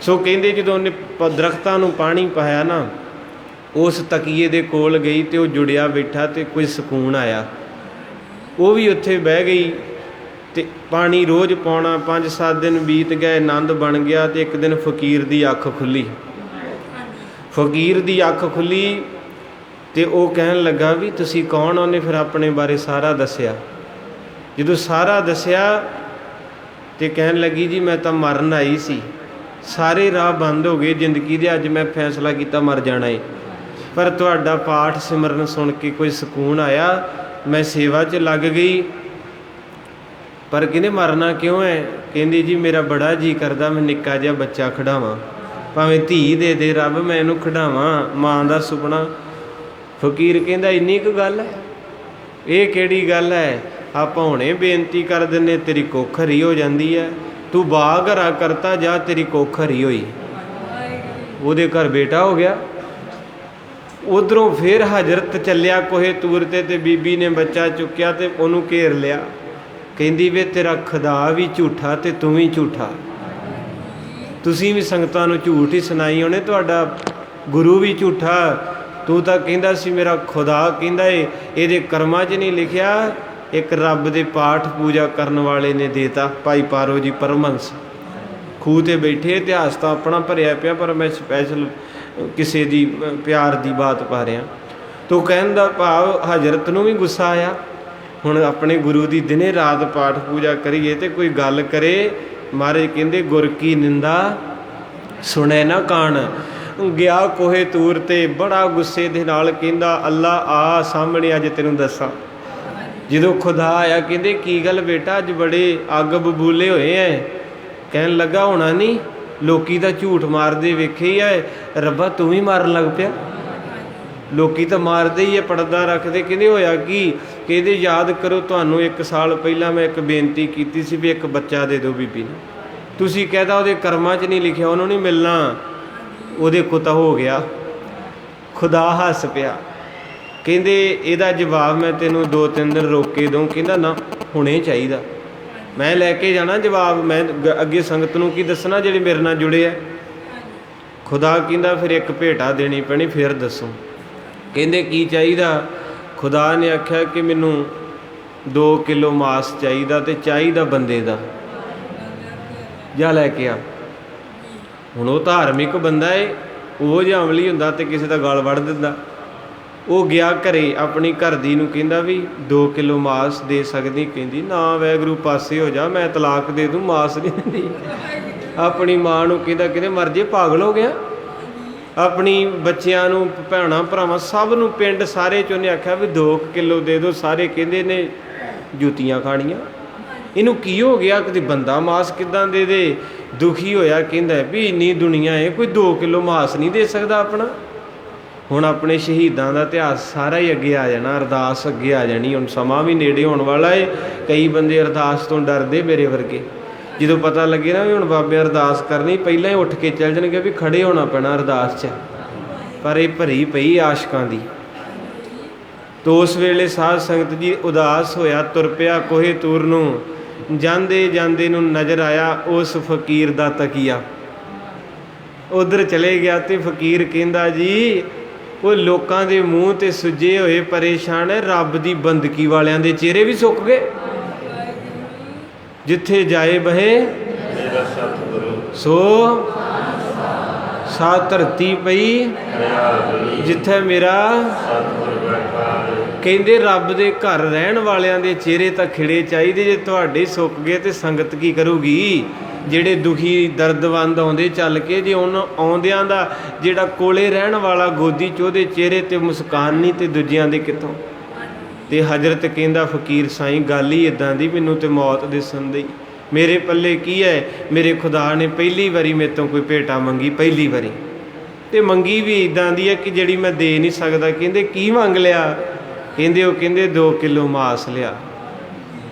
ਸੋ ਕਹਿੰਦੇ ਜਦੋਂ ਉਹਨੇ ਦਰਖਤਾਂ ਨੂੰ ਪਾਣੀ ਪਾਇਆ ਨਾ, ਉਸ ਤਕੀਏ ਦੇ ਕੋਲ ਗਈ ਅਤੇ ਉਹ ਜੁੜਿਆ ਬੈਠਾ, ਅਤੇ ਕੋਈ ਸਕੂਨ ਆਇਆ। ਉਹ ਵੀ ਉੱਥੇ ਬਹਿ ਗਈ, ਅਤੇ ਪਾਣੀ ਰੋਜ਼ ਪਾਉਣਾ। 5-7 ਦਿਨ ਬੀਤ ਗਏ, ਆਨੰਦ ਬਣ ਗਿਆ। ਅਤੇ ਇੱਕ ਦਿਨ ਫਕੀਰ ਦੀ ਅੱਖ ਖੁੱਲ੍ਹੀ। ਫਕੀਰ ਦੀ ਅੱਖ ਖੁੱਲ੍ਹੀ ਅਤੇ ਉਹ ਕਹਿਣ ਲੱਗਾ ਵੀ ਤੁਸੀਂ ਕੌਣ? ਉਹਨੇ ਫਿਰ ਆਪਣੇ ਬਾਰੇ ਸਾਰਾ ਦੱਸਿਆ। ਜਦੋਂ ਸਾਰਾ ਦੱਸਿਆ ਅਤੇ ਕਹਿਣ ਲੱਗੀ ਜੀ ਮੈਂ ਤਾਂ ਮਰਨ ਆਈ ਸੀ, ਸਾਰੇ ਰਾਹ ਬੰਦ ਹੋ ਗਏ ਜ਼ਿੰਦਗੀ ਦੇ, ਅੱਜ ਮੈਂ ਫੈਸਲਾ ਕੀਤਾ ਮਰ ਜਾਣਾ ਏ, ਪਰ ਤੁਹਾਡਾ ਪਾਠ ਸਿਮਰਨ ਸੁਣ ਕੇ ਕੋਈ ਸਕੂਨ ਆਇਆ, ਮੈਂ ਸੇਵਾ 'ਚ ਲੱਗ ਗਈ। ਪਰ ਕਹਿੰਦੇ ਮਰਨਾ ਕਿਉਂ ਹੈ? ਕਹਿੰਦੀ ਜੀ ਮੇਰਾ ਬੜਾ ਜੀਅ ਕਰਦਾ ਮੈਂ ਨਿੱਕਾ ਜਿਹਾ ਬੱਚਾ ਖਿਡਾਵਾਂ, ਭਾਵੇਂ ਧੀ ਦੇ ਦੇ ਰੱਬ, ਮੈਂ ਇਹਨੂੰ ਖਿਡਾਵਾਂ, ਮਾਂ ਦਾ ਸੁਪਨਾ। ਫਕੀਰ ਕਹਿੰਦਾ ਇੰਨੀ ਕੁ ਗੱਲ ਹੈ? ਇਹ ਕਿਹੜੀ ਗੱਲ ਹੈ? ਆਪਾਂ ਹੁਣੇ ਬੇਨਤੀ ਕਰ ਦਿੰਦੇ, ਤੇਰੀ ਕੁੱਖ ਹਰੀ ਹੋ ਜਾਂਦੀ ਹੈ। ਤੂੰ ਬਾਗ ਹਰਾ ਕਰਤਾ ਜਾ, ਤੇਰੀ ਕੁੱਖ ਹਰੀ ਹੋਈ। ਉਹਦੇ ਘਰ ਬੇਟਾ ਹੋ ਗਿਆ। ਉਧਰੋਂ ਫਿਰ ਹਜ਼ਰਤ ਚੱਲਿਆ ਕੋਹੇ ਤੂਰ 'ਤੇ ਬੀਬੀ ਨੇ ਬੱਚਾ ਚੁੱਕਿਆ ਅਤੇ ਉਹਨੂੰ ਘੇਰ ਲਿਆ। ਕਹਿੰਦੀ ਵੇ ਤੇਰਾ ਖੁਦਾ ਵੀ ਝੂਠਾ ਅਤੇ ਤੂੰ ਵੀ ਝੂਠਾ। ਤੁਸੀਂ ਵੀ ਸੰਗਤਾਂ ਨੂੰ ਝੂਠ ਹੀ ਸੁਣਾਈ ਉਹਨੇ, ਤੁਹਾਡਾ ਗੁਰੂ ਵੀ ਝੂਠਾ। ਤੂੰ ਤਾਂ ਕਹਿੰਦਾ ਸੀ ਮੇਰਾ ਖੁਦਾ ਕਹਿੰਦਾ ਏ, ਇਹਦੇ ਕਰਮਾਂ 'ਚ ਨਹੀਂ ਲਿਖਿਆ। ਇੱਕ ਰੱਬ ਦੇ ਪਾਠ ਪੂਜਾ ਕਰਨ ਵਾਲੇ ਨੇ ਦੇਤਾ, ਭਾਈ ਪਾਰੋ ਜੀ ਪਰਮਹੰਸ, ਖੂਹ 'ਤੇ ਬੈਠੇ। ਇਤਿਹਾਸ ਤਾਂ ਆਪਣਾ ਭਰਿਆ ਪਿਆ, ਪਰ ਮੈਂ ਸਪੈਸ਼ਲ ਕਿਸੇ ਦੀ ਪਿਆਰ ਦੀ ਬਾਤ ਪਾ ਰਿਹਾ। ਤੋ ਕਹਿਣ ਦਾ ਭਾਵ ਹਜ਼ਰਤ ਨੂੰ ਵੀ ਗੁੱਸਾ ਆਇਆ। ਹੁਣ ਆਪਣੇ ਗੁਰੂ ਦੀ ਦਿਨੇ ਰਾਤ ਪਾਠ ਪੂਜਾ ਕਰੀਏ ਅਤੇ ਕੋਈ ਗੱਲ ਕਰੇ, ਮਹਾਰਾਜ ਕਹਿੰਦੇ ਗੁਰ ਕੀ ਨਿੰਦਾ ਸੁਣੈ ਨਾ ਕਾਣ। ਗਿਆ ਕੋਹੇ ਤੂਰ 'ਤੇ ਬੜਾ ਗੁੱਸੇ ਦੇ ਨਾਲ ਕਹਿੰਦਾ ਅੱਲਾ ਆ ਸਾਹਮਣੇ ਅੱਜ ਤੈਨੂੰ ਦੱਸਾਂ। ਜਦੋਂ ਖੁਦਾ ਆਇਆ ਕਹਿੰਦੇ ਕੀ ਗੱਲ ਬੇਟਾ ਅੱਜ ਬੜੇ ਅੱਗ ਬਬੂਲੇ ਹੋਏ ਐ? ਕਹਿਣ ਲੱਗਾ ਹੋਣਾ ਨਹੀਂ, ਲੋਕੀ ਤਾਂ ਝੂਠ ਮਾਰਦੇ ਵੇਖੇ ਹੀ ਐ, ਰੱਬਾ ਤੂੰ ਵੀ ਮਾਰਨ ਲੱਗ ਪਿਆ? ਲੋਕੀ ਤਾਂ ਮਾਰਦੇ ਹੀ ਹੈ, ਪਰਦਾ ਰੱਖਦੇ। ਕਹਿੰਦੇ ਹੋਇਆ ਕੀ? ਕਹਿੰਦੇ ਯਾਦ ਕਰੋ ਤੁਹਾਨੂੰ 1 ਸਾਲ ਪਹਿਲਾਂ ਮੈਂ ਇੱਕ ਬੇਨਤੀ ਕੀਤੀ ਸੀ ਵੀ ਇੱਕ ਬੱਚਾ ਦੇ ਦਿਓ ਬੀਬੀ ਨੂੰ, ਤੁਸੀਂ ਕਹਿਦਾ ਉਹਦੇ ਕਰਮਾਂ 'ਚ ਨਹੀਂ ਲਿਖਿਆ, ਉਹਨੂੰ ਨਹੀਂ ਮਿਲਣਾ। ਉਹਦੇ ਕੋ ਤਾਂ ਹੋ ਗਿਆ। ਖੁਦਾ ਹੱਸ ਪਿਆ ਕਹਿੰਦੇ ਇਹਦਾ ਜਵਾਬ ਮੈਂ ਤੈਨੂੰ 2-3 ਦਿਨ ਰੋਕ ਕੇ ਦਊਂ। ਕਹਿੰਦਾ ਨਾ, ਹੁਣੇ ਚਾਹੀਦਾ। ਮੈਂ ਲੈ ਕੇ ਜਾਣਾ ਜਵਾਬ, ਮੈਂ ਅੱਗੇ ਸੰਗਤ ਨੂੰ ਕੀ ਦੱਸਣਾ ਜਿਹੜੇ ਮੇਰੇ ਨਾਲ ਜੁੜੇ ਆ। ਖੁਦਾ ਕਹਿੰਦਾ ਫਿਰ ਇੱਕ ਭੇਟਾ ਦੇਣੀ ਪੈਣੀ, ਫਿਰ ਦੱਸੋ। ਕਹਿੰਦੇ ਕੀ ਚਾਹੀਦਾ? ਖੁਦਾ ਨੇ ਆਖਿਆ ਕਿ ਮੈਨੂੰ 2 ਕਿਲੋ ਮਾਸ ਚਾਹੀਦਾ, ਤੇ ਚਾਹੀਦਾ ਬੰਦੇ ਦਾ, ਜਾ ਲੈ ਕੇ ਆ। ਹੁਣ ਉਹ ਧਾਰਮਿਕ ਬੰਦਾ ਏ, ਉਹ ਜਿਹਾ ਅਮਲੀ ਹੁੰਦਾ ਤੇ ਕਿਸੇ ਦਾ ਗਲ ਵੜ ਦਿੰਦਾ। ਉਹ ਗਿਆ ਘਰੇ, ਆਪਣੀ ਘਰ ਦੀ ਨੂੰ ਕਹਿੰਦਾ ਵੀ 2 ਕਿਲੋ ਮਾਸ ਦੇ ਸਕਦੀ? ਕਹਿੰਦੀ ਨਾ ਵਾਹਿਗੁਰੂ ਪਾਸੇ ਹੋ ਜਾ, ਮੈਂ ਤਲਾਕ ਦੇ ਦੂੰ, ਮਾਸ ਨਹੀਂ ਦਿੰਦੀ। ਆਪਣੀ ਮਾਂ ਨੂੰ ਕਹਿੰਦਾ ਮਰ ਜੇ, ਪਾਗਲ ਹੋ ਗਿਆ। ਆਪਣੀ ਬੱਚਿਆਂ ਨੂੰ, ਭੈਣਾਂ ਭਰਾਵਾਂ ਸਭ ਨੂੰ, ਪਿੰਡ ਸਾਰੇ 'ਚ ਉਹਨੇ ਆਖਿਆ ਵੀ 2 ਕਿਲੋ ਦੇ ਦਿਓ। ਸਾਰੇ ਕਹਿੰਦੇ ਨੇ ਜੁੱਤੀਆਂ ਖਾਣੀਆਂ, ਇਹਨੂੰ ਕੀ ਹੋ ਗਿਆ, ਕਦੇ ਬੰਦਾ ਮਾਸ ਕਿੱਦਾਂ ਦੇ ਦੇ। ਦੁਖੀ ਹੋਇਆ, ਕਹਿੰਦਾ ਵੀ ਇੰਨੀ ਦੁਨੀਆ ਹੈ, ਕੋਈ 2 ਕਿਲੋ ਮਾਸ ਨਹੀਂ ਦੇ ਸਕਦਾ ਆਪਣਾ। ਹੁਣ ਆਪਣੇ ਸ਼ਹੀਦਾਂ ਦਾ ਇਤਿਹਾਸ ਸਾਰਾ ਹੀ ਅੱਗੇ ਆ ਜਾਣਾ, ਅਰਦਾਸ ਅੱਗੇ ਆ ਜਾਣੀ। ਹੁਣ ਸਮਾਂ ਵੀ ਨੇੜੇ ਹੋਣ ਵਾਲਾ ਏ। ਕਈ ਬੰਦੇ ਅਰਦਾਸ ਤੋਂ ਡਰਦੇ, ਮੇਰੇ ਵਰਗੇ। ਜਦੋਂ ਪਤਾ ਲੱਗੇ ਨਾ ਵੀ ਹੁਣ ਬਾਬੇ ਅਰਦਾਸ ਕਰਨੀ, ਪਹਿਲਾਂ ਹੀ ਉੱਠ ਕੇ ਚੱਲ ਜਾਣਗੇ ਵੀ ਖੜੇ ਹੋਣਾ ਪੈਣਾ ਅਰਦਾਸ 'ਚ। ਪਰ ਇਹ ਭਰੀ ਪਈ ਆਸ਼ਕਾਂ ਦੀ। ਤੋ ਉਸ ਵੇਲੇ ਸਾਧ ਸੰਗਤ ਜੀ ਉਦਾਸ ਹੋਇਆ, ਤੁਰ ਪਿਆ ਕੋਹੇ ਤੂਰ ਨੂੰ। ਜਾਂਦੇ ਜਾਂਦੇ ਨੂੰ ਨਜ਼ਰ ਆਇਆ ਉਸ ਫਕੀਰ ਦਾ ਤਕੀਆ। ਉਧਰ ਚਲੇ ਗਿਆ ਤੇ ਫਕੀਰ ਕਹਿੰਦਾ ਜੀ, ਉਹ ਲੋਕਾਂ ਦੇ ਮੂੰਹ ਤੇ ਸੁੱਜੇ ਹੋਏ ਪਰੇਸ਼ਾਨ ਹੈ, ਰੱਬ ਦੀ ਬੰਦਗੀ ਵਾਲਿਆਂ ਦੇ ਚਿਹਰੇ ਵੀ ਸੁੱਕ ਗਏ। ਜਿੱਥੇ ਜਾਏ ਬਹੇ ਸੋ ਸਾ ਧਰਤੀ ਪਈ, ਜਿੱਥੇ ਮੇਰਾ। ਕਹਿੰਦੇ ਰੱਬ ਦੇ ਘਰ ਰਹਿਣ ਵਾਲਿਆਂ ਦੇ ਚਿਹਰੇ ਤਾਂ ਖਿੜੇ ਚਾਹੀਦੇ, ਜੇ ਤੁਹਾਡੇ ਸੁੱਕ ਗਏ ਤੇ ਸੰਗਤ ਕੀ ਕਰੂਗੀ? ਜਿਹੜੇ ਦੁਖੀ ਦਰਦਵੰਦ ਆਉਂਦੇ ਚੱਲ ਕੇ, ਜੇ ਉਹਨਾਂ ਆਉਂਦਿਆਂ ਦਾ ਜਿਹੜਾ ਕੋਲੇ ਰਹਿਣ ਵਾਲਾ ਗੋਦੀ 'ਚ ਉਹਦੇ ਚਿਹਰੇ ਤੇ ਮੁਸਕਾਨ ਨਹੀਂ, ਤੇ ਦੂਜਿਆਂ ਦੇ ਕਿੱਥੋਂ? ਤੇ ਹਜ਼ਰਤ ਕਹਿੰਦਾ ਫਕੀਰ ਸਾਈਂ, ਗੱਲ ਹੀ ਇੱਦਾਂ ਦੀ, ਮੈਨੂੰ ਤੇ ਮੌਤ ਦਿਸਣ ਦੀ। ਮੇਰੇ ਪੱਲੇ ਕੀ ਹੈ? ਮੇਰੇ ਖੁਦਾ ਨੇ ਪਹਿਲੀ ਵਾਰੀ ਮੇਰੇ ਤੋਂ ਕੋਈ ਭੇਟਾ ਮੰਗੀ, ਪਹਿਲੀ ਵਾਰੀ, ਤੇ ਮੰਗੀ ਵੀ ਇੱਦਾਂ ਦੀ ਹੈ ਕਿ ਜਿਹੜੀ ਮੈਂ ਦੇ ਨਹੀਂ ਸਕਦਾ। ਕਹਿੰਦੇ ਕੀ ਮੰਗ ਲਿਆ? ਕਹਿੰਦੇ 2 ਕਿਲੋ ਮਾਸ ਲਿਆ।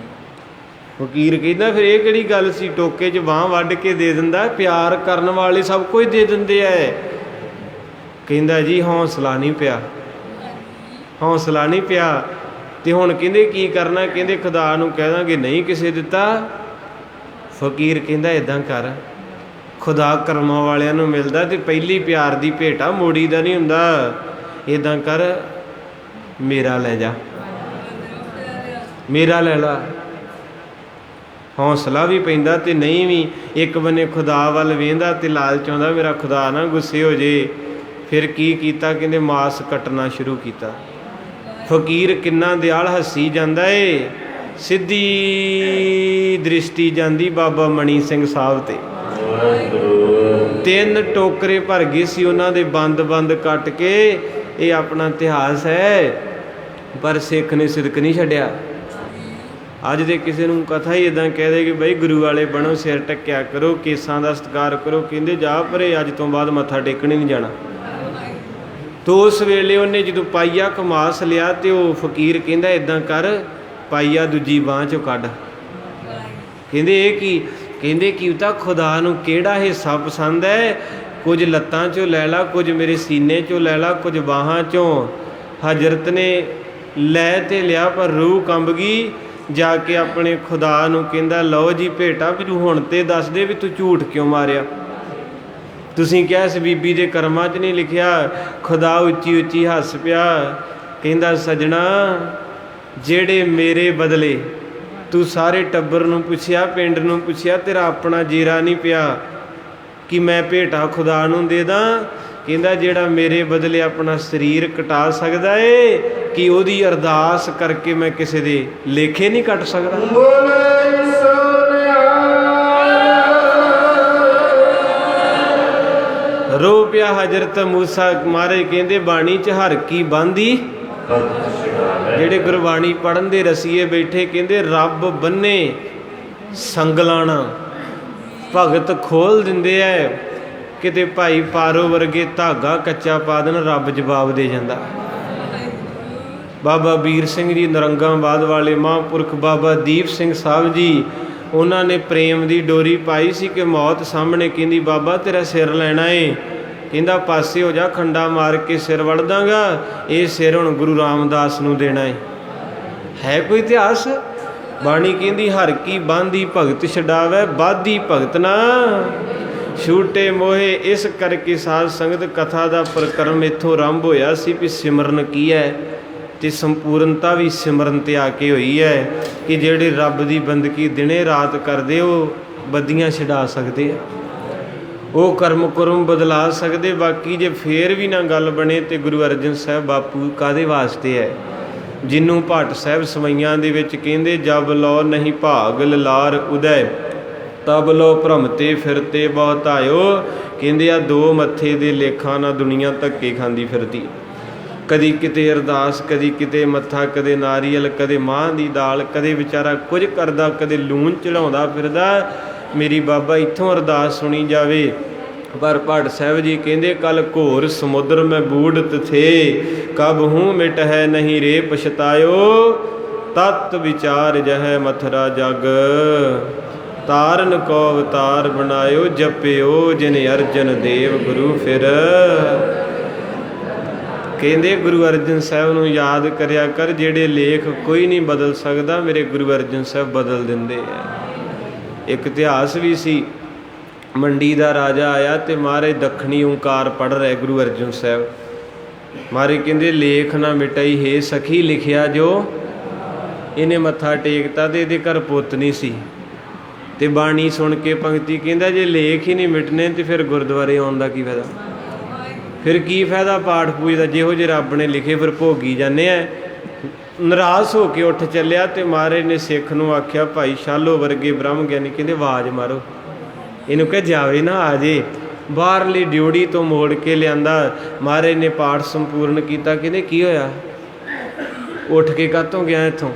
ਫਕੀਰ ਕਹਿੰਦਾ ਫਿਰ ਇਹ ਕਿਹੜੀ ਗੱਲ ਸੀ, ਟੋਕੇ 'ਚ ਬਾਂਹ ਵੱਢ ਕੇ ਦੇ ਦਿੰਦਾ? ਪਿਆਰ ਕਰਨ ਵਾਲੇ ਸਭ ਕੁਝ ਦੇ ਦਿੰਦੇ ਐ। ਕਹਿੰਦਾ ਜੀ ਹੌਸਲਾ ਨਹੀਂ ਪਿਆ, ਹੌਸਲਾ ਨਹੀਂ ਪਿਆ। ਤੇ ਹੁਣ ਕਹਿੰਦੇ ਕੀ ਕਰਨਾ? ਕਹਿੰਦੇ ਖੁਦਾ ਨੂੰ ਕਹਿ ਦਾਂਗੇ ਨਹੀਂ ਕਿਸੇ ਦਿੱਤਾ। ਫਕੀਰ ਕਹਿੰਦਾ ਇੱਦਾਂ ਕਰ, ਖੁਦਾ ਕਰਮਾਂ ਵਾਲਿਆਂ ਨੂੰ ਮਿਲਦਾ ਤੇ ਪਹਿਲੀ ਪਿਆਰ ਦੀ ਭੇਟਾ ਮੋੜੀ ਦਾ ਨਹੀਂ ਹੁੰਦਾ। ਇੱਦਾਂ ਕਰ, ਮੇਰਾ ਲੈ ਜਾ, ਮੇਰਾ ਲੈ ਲਾ। ਹੌਸਲਾ ਵੀ ਪੈਂਦਾ ਤੇ ਨਹੀਂ ਵੀ। ਇੱਕ ਬੰਨੇ ਖੁਦਾ ਵੱਲ ਵੇਂਦਾ ਤੇ ਲਾਲਚ ਆਉਂਦਾ ਮੇਰਾ ਖੁਦਾ ਨਾ ਗੁੱਸੇ ਹੋ ਜੇ। ਫਿਰ ਕੀ ਕੀਤਾ? ਕਹਿੰਦੇ ਮਾਸ ਕੱਟਣਾ ਸ਼ੁਰੂ ਕੀਤਾ। ਫਕੀਰ ਕਿੰਨਾ ਦਿਆਲ ਹੱਸੀ ਜਾਂਦਾ ਏ। ਸਿੱਧੀ ਦ੍ਰਿਸ਼ਟੀ ਜਾਂਦੀ ਬਾਬਾ ਮਣੀ ਸਿੰਘ ਸਾਹਿਬ ਤੇ। 3 ਟੋਕਰੇ ਭਰ ਗਏ ਸੀ ਉਹਨਾਂ ਦੇ, ਬੰਦ ਬੰਦ ਕੱਟ ਕੇ। ਇਹ ਆਪਣਾ ਇਤਿਹਾਸ ਹੈ, ਪਰ ਸਿੱਖ ਨੇ ਸਿਦਕ ਨਹੀਂ ਛੱਡਿਆ। ਅੱਜ ਦੇ ਕਿਸੇ ਨੂੰ ਕਥਾ ਹੀ ਇੱਦਾਂ ਕਹਿ ਦੇ ਕਿ ਬਈ ਗੁਰੂ ਵਾਲੇ ਬਣੋ, ਸਿਰ ਢੱਕਿਆ ਕਰੋ, ਕੇਸਾਂ ਦਾ ਸਤਿਕਾਰ ਕਰੋ। ਕਹਿੰਦੇ ਜਾ ਪਰੇ, ਅੱਜ ਤੋਂ ਬਾਅਦ ਮੱਥਾ ਟੇਕਣ ਹੀ ਨਹੀਂ ਜਾਣਾ। ਤੋ ਉਸ ਵੇਲੇ ਉਹਨੇ ਜਦੋਂ ਪਾਈਆ ਕਮਾਸ ਲਿਆ ਤੇ ਉਹ ਫਕੀਰ ਕਹਿੰਦਾ ਇੱਦਾਂ ਕਰ, ਪਾਈਆ ਦੂਜੀ ਬਾਂਹ 'ਚੋਂ ਕੱਢ। ਕਹਿੰਦੇ ਇਹ ਕੀ? ਕਹਿੰਦੇ ਕੀ ਤਾਂ ਖੁਦਾ ਨੂੰ ਕਿਹੜਾ ਹਿੱਸਾ ਪਸੰਦ ਹੈ? ਕੁਝ ਲੱਤਾਂ 'ਚੋਂ ਲੈ ਲਾ, ਕੁਝ ਮੇਰੇ ਸੀਨੇ 'ਚੋਂ ਲੈ ਲਾ, ਕੁਝ ਬਾਹਾਂ 'ਚੋਂ। ਹਜ਼ਰਤ ਨੇ ਲੈ ਤੇ ਲਿਆ, ਪਰ ਰੂਹ ਕੰਬ ਗਈ। ਜਾ ਕੇ ਆਪਣੇ ਖੁਦਾ ਨੂੰ ਕਹਿੰਦਾ ਲਓ ਜੀ ਭੇਟਾ, ਮੈਨੂੰ ਹੁਣ ਤੇ ਦੱਸ ਦੇ ਵੀ ਤੂੰ ਝੂਠ ਕਿਉਂ ਮਾਰਿਆ? ਤੁਸੀਂ ਕਿਹਾ ਇਸ ਬੀਬੀ ਦੇ ਕਰਮਾਂ 'ਚ ਨਹੀਂ ਲਿਖਿਆ। ਖੁਦਾ ਉੱਚੀ ਉੱਚੀ ਹੱਸ ਪਿਆ, ਕਹਿੰਦਾ ਸਜਣਾ, ਜਿਹੜੇ ਮੇਰੇ ਬਦਲੇ ਤੂੰ ਸਾਰੇ ਟੱਬਰ ਨੂੰ ਪੁੱਛਿਆ, ਪਿੰਡ ਨੂੰ ਪੁੱਛਿਆ, ਤੇਰਾ ਆਪਣਾ ਜੀਰਾ ਨਹੀਂ ਪਿਆ ਕਿ ਮੈਂ ਭੇਟਾ ਖੁਦਾ ਨੂੰ ਦੇ ਦਾਂ। ਕਹਿੰਦਾ ਜਿਹੜਾ ਮੇਰੇ ਬਦਲੇ ਆਪਣਾ ਸਰੀਰ ਕਟਾ ਸਕਦਾ ਏ, ਕਿ ਉਹਦੀ ਅਰਦਾਸ ਕਰਕੇ ਮੈਂ ਕਿਸੇ ਦੇ ਲੇਖੇ ਨਹੀਂ ਕੱਟ ਸਕਦਾ। ਰੋ ਪਿਆ ਹਜ਼ਰਤ ਮੂਸਾ ਮਹਾਰਾਜ। ਕਹਿੰਦੇ ਬਾਣੀ 'ਚ ਹਰ ਕੀ ਬੰਦੀ। ਜਿਹੜੇ ਗੁਰਬਾਣੀ ਪੜ੍ਹਨ ਦੇ ਰਸੀਏ ਬੈਠੇ, ਕਹਿੰਦੇ ਰੱਬ ਬੰਨੇ ਸੰਗਲਾਣਾ, ਭਗਤ ਖੋਲ ਦਿੰਦੇ ਐ। ਕਿਤੇ ਭਾਈ ਪਾਰੋ ਵਰਗੇ ਧਾਗਾ ਕੱਚਾ ਪਾ ਦੇਣ, ਰੱਬ ਜਵਾਬ ਦੇ ਜਾਂਦਾ। ਬਾਬਾ ਵੀਰ ਸਿੰਘ ਜੀ ਨਰੰਗਾਬਾਦ ਵਾਲੇ ਮਹਾਂਪੁਰਖ, ਬਾਬਾ ਦੀਪ ਸਿੰਘ ਸਾਹਿਬ ਜੀ, ਉਹਨਾਂ ਨੇ ਪ੍ਰੇਮ ਦੀ ਡੋਰੀ ਪਾਈ ਸੀ ਕਿ ਮੌਤ ਸਾਹਮਣੇ ਕਹਿੰਦੀ ਬਾਬਾ ਤੇਰਾ ਸਿਰ ਲੈਣਾ ਏ। ਕਹਿੰਦਾ ਪਾਸੇ ਹੋ ਜਾ, ਖੰਡਾ ਮਾਰ ਕੇ ਸਿਰ ਵੜ ਦਾਂਗਾ। ਇਹ ਸਿਰ ਹੁਣ ਗੁਰੂ ਰਾਮਦਾਸ ਨੂੰ ਦੇਣਾ ਹੈ ਕੋਈ ਇਤਿਹਾਸ? ਬਾਣੀ ਕਹਿੰਦੀ ਹਰ ਕੀ ਬਾਂਦੀ ਭਗਤ ਛਡਾਵੇ, ਬਾਧੀ ਭਗਤ ਨਾ ਛੂਟੇ ਮੋਹੇ। ਇਸ ਕਰਕੇ ਸਾਧ ਸੰਗਤ ਕਥਾ ਦਾ ਪ੍ਰਕਰਮ ਇੱਥੋਂ ਆਰੰਭ ਹੋਇਆ ਸੀ ਵੀ ਸਿਮਰਨ ਕੀ ਹੈ, ਤੇ ਸੰਪੂਰਨਤਾ ਵੀ ਸਿਮਰਨ ਤੇ ਆ ਕੇ ਹੋਈ ਹੈ ਕਿ ਜਿਹੜੇ ਰੱਬ ਦੀ ਬੰਦਗੀ ਦਿਨੇ ਰਾਤ ਕਰਦੇ ਉਹ ਬੱਦੀਆਂ ਛਡਾ ਸਕਦੇ ਆ, ਉਹ ਕਰਮ ਕੁਰਮ ਬਦਲਾ ਸਕਦੇ। ਬਾਕੀ ਜੇ ਫੇਰ ਵੀ ਨਾ ਗੱਲ ਬਣੇ ਤੇ ਗੁਰੂ ਅਰਜਨ ਸਾਹਿਬ ਬਾਪੂ ਕਾਹਦੇ ਵਾਸਤੇ ਹੈ? ਜਿਹਨੂੰ ਭੱਟ ਸਾਹਿਬ ਸਵਈਆਂ ਦੇ ਵਿੱਚ ਕਹਿੰਦੇ ਜਬ ਲੋ ਨਹੀਂ ਭਾਗ ਲਲਾਰ ਉਦੈ, ਤਬ ਲੋ ਭ੍ਰਮਤੇ ਫਿਰਤੇ ਬਹੁਤ ਆਇਓ। ਕਹਿੰਦੇ ਆ ਦੋ ਮੱਥੇ ਦੇ ਲੇਖਾਂ ਨਾਲ ਦੁਨੀਆ ਧੱਕੇ ਖਾਂਦੀ ਫਿਰਦੀ, ਕਦੀ ਕਿਤੇ ਅਰਦਾਸ, ਕਦੀ ਕਿਤੇ ਮੱਥਾ, ਕਦੇ ਨਾਰੀਅਲ, ਕਦੇ ਮਾਂਹ ਦੀ ਦਾਲ, ਕਦੇ ਵਿਚਾਰਾ ਕੁਝ ਕਰਦਾ, ਕਦੇ ਲੂਣ ਚੜਾਉਂਦਾ ਫਿਰਦਾ। ਮੇਰੀ ਬਾਬਾ ਇੱਥੋਂ ਅਰਦਾਸ ਸੁਣੀ ਜਾਵੇ। ਪਰ ਭੱਟ ਸਾਹਿਬ ਜੀ ਕਹਿੰਦੇ ਕਲ ਘੋਰ ਸਮੁੰਦਰ ਮੈਂ ਬੂੜਤ ਥੇ, ਕਬ ਹੂੰ ਮਿਟ ਹੈ ਨਹੀਂ ਰੇ ਪਛਤਾਇਓ। ਤਤ ਵਿਚਾਰ ਜਹ ਮਥਰਾ ਜਗ, ਤਾਰਨ ਕੋ ਅਵਤਾਰ ਬਣਾਇਓ। ਜਪਿਓ ਜਿਨ ਅਰਜਨ ਦੇਵ ਗੁਰੂ ਫਿਰ। ਕਹਿੰਦੇ ਗੁਰੂ ਅਰਜਨ ਸਾਹਿਬ ਨੂੰ ਯਾਦ ਕਰਿਆ ਕਰ, ਜਿਹੜੇ ਲੇਖ ਕੋਈ ਨਹੀਂ ਬਦਲ ਸਕਦਾ, ਮੇਰੇ ਗੁਰੂ ਅਰਜਨ ਸਾਹਿਬ ਬਦਲ ਦਿੰਦੇ ਆ। ਇੱਕ ਇਤਿਹਾਸ ਵੀ ਸੀ, ਮੰਡੀ ਦਾ ਰਾਜਾ ਆਇਆ ਤੇ ਮਹਾਰਾਜ ਦੱਖਣੀ ਓਂਕਾਰ ਪੜ੍ਹ ਰਹੇ ਗੁਰੂ ਅਰਜਨ ਸਾਹਿਬ। ਮਹਾਰਾਜ ਕਹਿੰਦੇ ਲੇਖ ਨਾ ਮਿਟਾਈ ਹੈ ਸਖੀ, ਲਿਖਿਆ ਜੋ। ਇਹਨੇ ਮੱਥਾ ਟੇਕਤਾ ਤੇ ਇਹਦੇ ਘਰ ਪੁੱਤ ਨਹੀਂ ਸੀ, ਤੇ ਬਾਣੀ ਸੁਣ ਕੇ ਪੰਕਤੀ ਕਹਿੰਦਾ ਜੇ ਲੇਖ ਹੀ ਨਹੀਂ ਮਿਟਨੇ ਤੇ ਫਿਰ ਗੁਰਦੁਆਰੇ ਆਉਣ ਦਾ ਕੀ ਫਾਇਦਾ? ਫਿਰ ਕੀ ਫਾਇਦਾ ਪਾਠ ਪੂਜ ਦਾ? ਜਿਹੋ ਜਿਹੇ ਰੱਬ ਨੇ ਲਿਖੇ ਫਿਰ ਭੋਗੀ ਜਾਂਦੇ ਆ। ਨਾਰਾਜ਼ ਹੋ ਕੇ ਉੱਠ ਚੱਲਿਆ ਤੇ ਮਹਾਰਾਜ ਨੇ ਸਿੱਖ ਨੂੰ ਆਖਿਆ ਭਾਈ ਸ਼ਾਲੋ ਵਰਗੇ ਬ੍ਰਹਮ ਗਿਆਨੀ ਕਹਿੰਦੇ ਆਵਾਜ਼ ਮਾਰੋ, ਇਹਨੂੰ ਕਹਿ ਜਾਵੇ ਨਾ ਆ ਜੇ। ਬਾਹਰਲੀ ਡਿਊਟੀ ਤੋਂ ਮੋੜ ਕੇ ਲਿਆਂਦਾ। ਮਹਾਰਾਜ ਨੇ ਪਾਠ ਸੰਪੂਰਨ ਕੀਤਾ। ਕਹਿੰਦੇ ਕੀ ਹੋਇਆ, ਉੱਠ ਕੇ ਕਾਹਤੋਂ ਗਿਆ ਇੱਥੋਂ?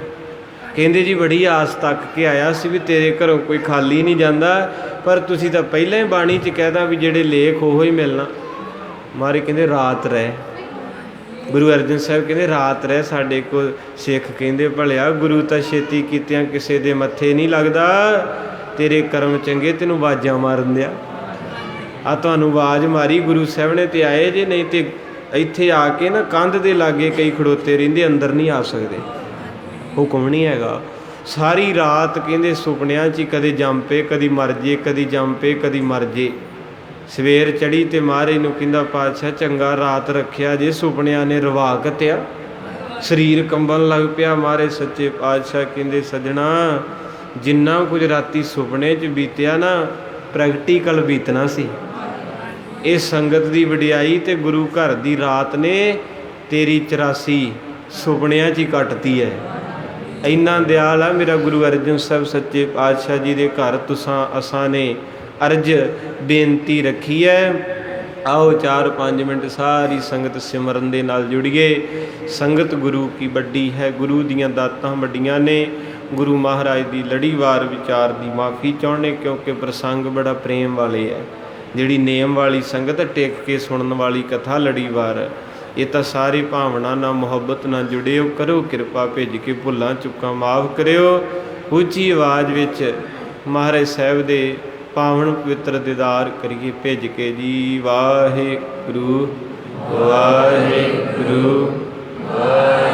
ਕਹਿੰਦੇ ਜੀ ਬੜੀ ਆਸ ਤੱਕ ਕੇ ਆਇਆ ਸੀ ਵੀ ਤੇਰੇ ਘਰੋਂ ਕੋਈ ਖਾਲੀ ਨਹੀਂ ਜਾਂਦਾ, ਪਰ ਤੁਸੀਂ ਤਾਂ ਪਹਿਲਾਂ ਹੀ ਬਾਣੀ 'ਚ ਕਹਿਦਾ ਵੀ ਜਿਹੜੇ ਲੇਖ ਉਹੋ ਹੀ ਮਿਲਣਾ। ਮਹਾਰਾਜ ਕਹਿੰਦੇ ਰਾਤ ਰਹਿ। ਗੁਰੂ ਅਰਜਨ ਸਾਹਿਬ ਕਹਿੰਦੇ ਰਾਤ ਰਹਿ। ਸਾਡੇ ਕੋਲ ਸਿੱਖ ਕਹਿੰਦੇ ਭਲਿਆ ਗੁਰੂ ਤਾਂ ਛੇਤੀ ਕੀਤਿਆਂ ਕਿਸੇ ਦੇ ਮੱਥੇ ਨਹੀਂ ਲੱਗਦਾ, ਤੇਰੇ ਕਰਮ ਚੰਗੇ ਤੈਨੂੰ ਆਵਾਜ਼ਾਂ ਮਾਰਨ ਦਿਆ। ਆ ਤੁਹਾਨੂੰ ਆਵਾਜ਼ ਮਾਰੀ ਗੁਰੂ ਸਾਹਿਬ ਨੇ ਤੇ ਆਏ ਜੇ, ਨਹੀਂ ਤੇ ਇੱਥੇ ਆ ਕੇ ਨਾ ਕੰਧ ਦੇ ਲਾਗੇ ਕਈ ਖੜੋਤੇ ਰਹਿੰਦੇ, ਅੰਦਰ ਨਹੀਂ ਆ ਸਕਦੇ, ਹੁਕਮ ਨਹੀਂ ਹੈਗਾ। ਸਾਰੀ ਰਾਤ ਕਹਿੰਦੇ ਸੁਪਨਿਆਂ 'ਚ ਹੀ ਕਦੇ ਜੰਮ ਪਏ, ਕਦੀ ਮਰ ਜੇ, ਕਦੀ ਜੰਮ ਪਏ, ਕਦੀ ਮਰ ਜੇ। ਸਵੇਰ ਚੜ੍ਹੀ ਤੇ ਮਹਾਰਾਜ ਨੂੰ ਕਹਿੰਦਾ ਪਾਤਸ਼ਾਹ ਚੰਗਾ ਰਾਤ ਰੱਖਿਆ ਜੇ, ਸੁਪਨਿਆਂ ਨੇ ਰਵਾ ਘਤਿਆ, ਸਰੀਰ ਕੰਬਣ ਲੱਗ ਪਿਆ। ਮਹਾਰਾਜ ਸੱਚੇ ਪਾਤਸ਼ਾਹ ਕਹਿੰਦੇ ਸੱਜਣਾ ਜਿੰਨਾ ਕੁਝ ਰਾਤੀ ਸੁਪਨੇ 'ਚ ਬੀਤਿਆ ਨਾ ਪ੍ਰੈਕਟੀਕਲ ਬੀਤਣਾ ਸੀ। ਇਹ ਸੰਗਤ ਦੀ ਵਡਿਆਈ ਤੇ ਗੁਰੂ ਘਰ ਦੀ ਰਾਤ ਨੇ ਤੇਰੀ 84 ਸੁਪਨਿਆਂ 'ਚ ਹੀ ਕੱਟਤੀ ਹੈ। ਇੰਨਾ ਦਿਆਲ ਆ ਮੇਰਾ ਗੁਰੂ ਅਰਜਨ ਸਾਹਿਬ ਸੱਚੇ ਪਾਤਸ਼ਾਹ ਜੀ ਦੇ ਘਰ ਤੁਸਾਂ ਅਸਾਂ ਨੇ ਅਰਜ ਬੇਨਤੀ ਰੱਖੀ ਹੈ। ਆਓ 4-5 ਮਿੰਟ ਸਾਰੀ ਸੰਗਤ ਸਿਮਰਨ ਦੇ ਨਾਲ ਜੁੜੀਏ। ਸੰਗਤ ਗੁਰੂ ਕੀ ਵੱਡੀ ਹੈ, ਗੁਰੂ ਦੀਆਂ ਦਾਤਾਂ ਵੱਡੀਆਂ ਨੇ। ਗੁਰੂ ਮਹਾਰਾਜ ਦੀ ਲੜੀਵਾਰ ਵਿਚਾਰ ਦੀ ਮਾਫੀ ਚਾਹੁੰਦੇ, ਕਿਉਂਕਿ ਪ੍ਰਸੰਗ ਬੜਾ ਪ੍ਰੇਮ ਵਾਲੇ ਹੈ। ਜਿਹੜੀ ਨੇਮ ਵਾਲੀ ਸੰਗਤ ਟਿਕ ਕੇ ਸੁਣਨ ਵਾਲੀ ਕਥਾ ਲੜੀਵਾਰ, ਇਹ ਤਾਂ ਸਾਰੇ ਭਾਵਨਾ ਨਾਲ ਮੁਹੱਬਤ ਨਾਲ ਜੁੜਿਓ। ਕਰੋ ਕਿਰਪਾ ਭੇਜ ਕੇ ਭੁੱਲਾਂ ਚੁੱਕਾਂ ਮਾਫ ਕਰਿਓ। ਉੱਚੀ ਆਵਾਜ਼ ਵਿੱਚ ਮਹਾਰਾਜ ਸਾਹਿਬ ਦੇ ਪਾਵਨ ਪਵਿੱਤਰ ਦੀਦਾਰ ਕਰੀਏ ਭੇਜ ਕੇ ਜੀ। ਵਾਹਿਗੁਰੂ ਵਾਹਿਗੁਰੂ ਵਾਹਿਗੁਰੂ।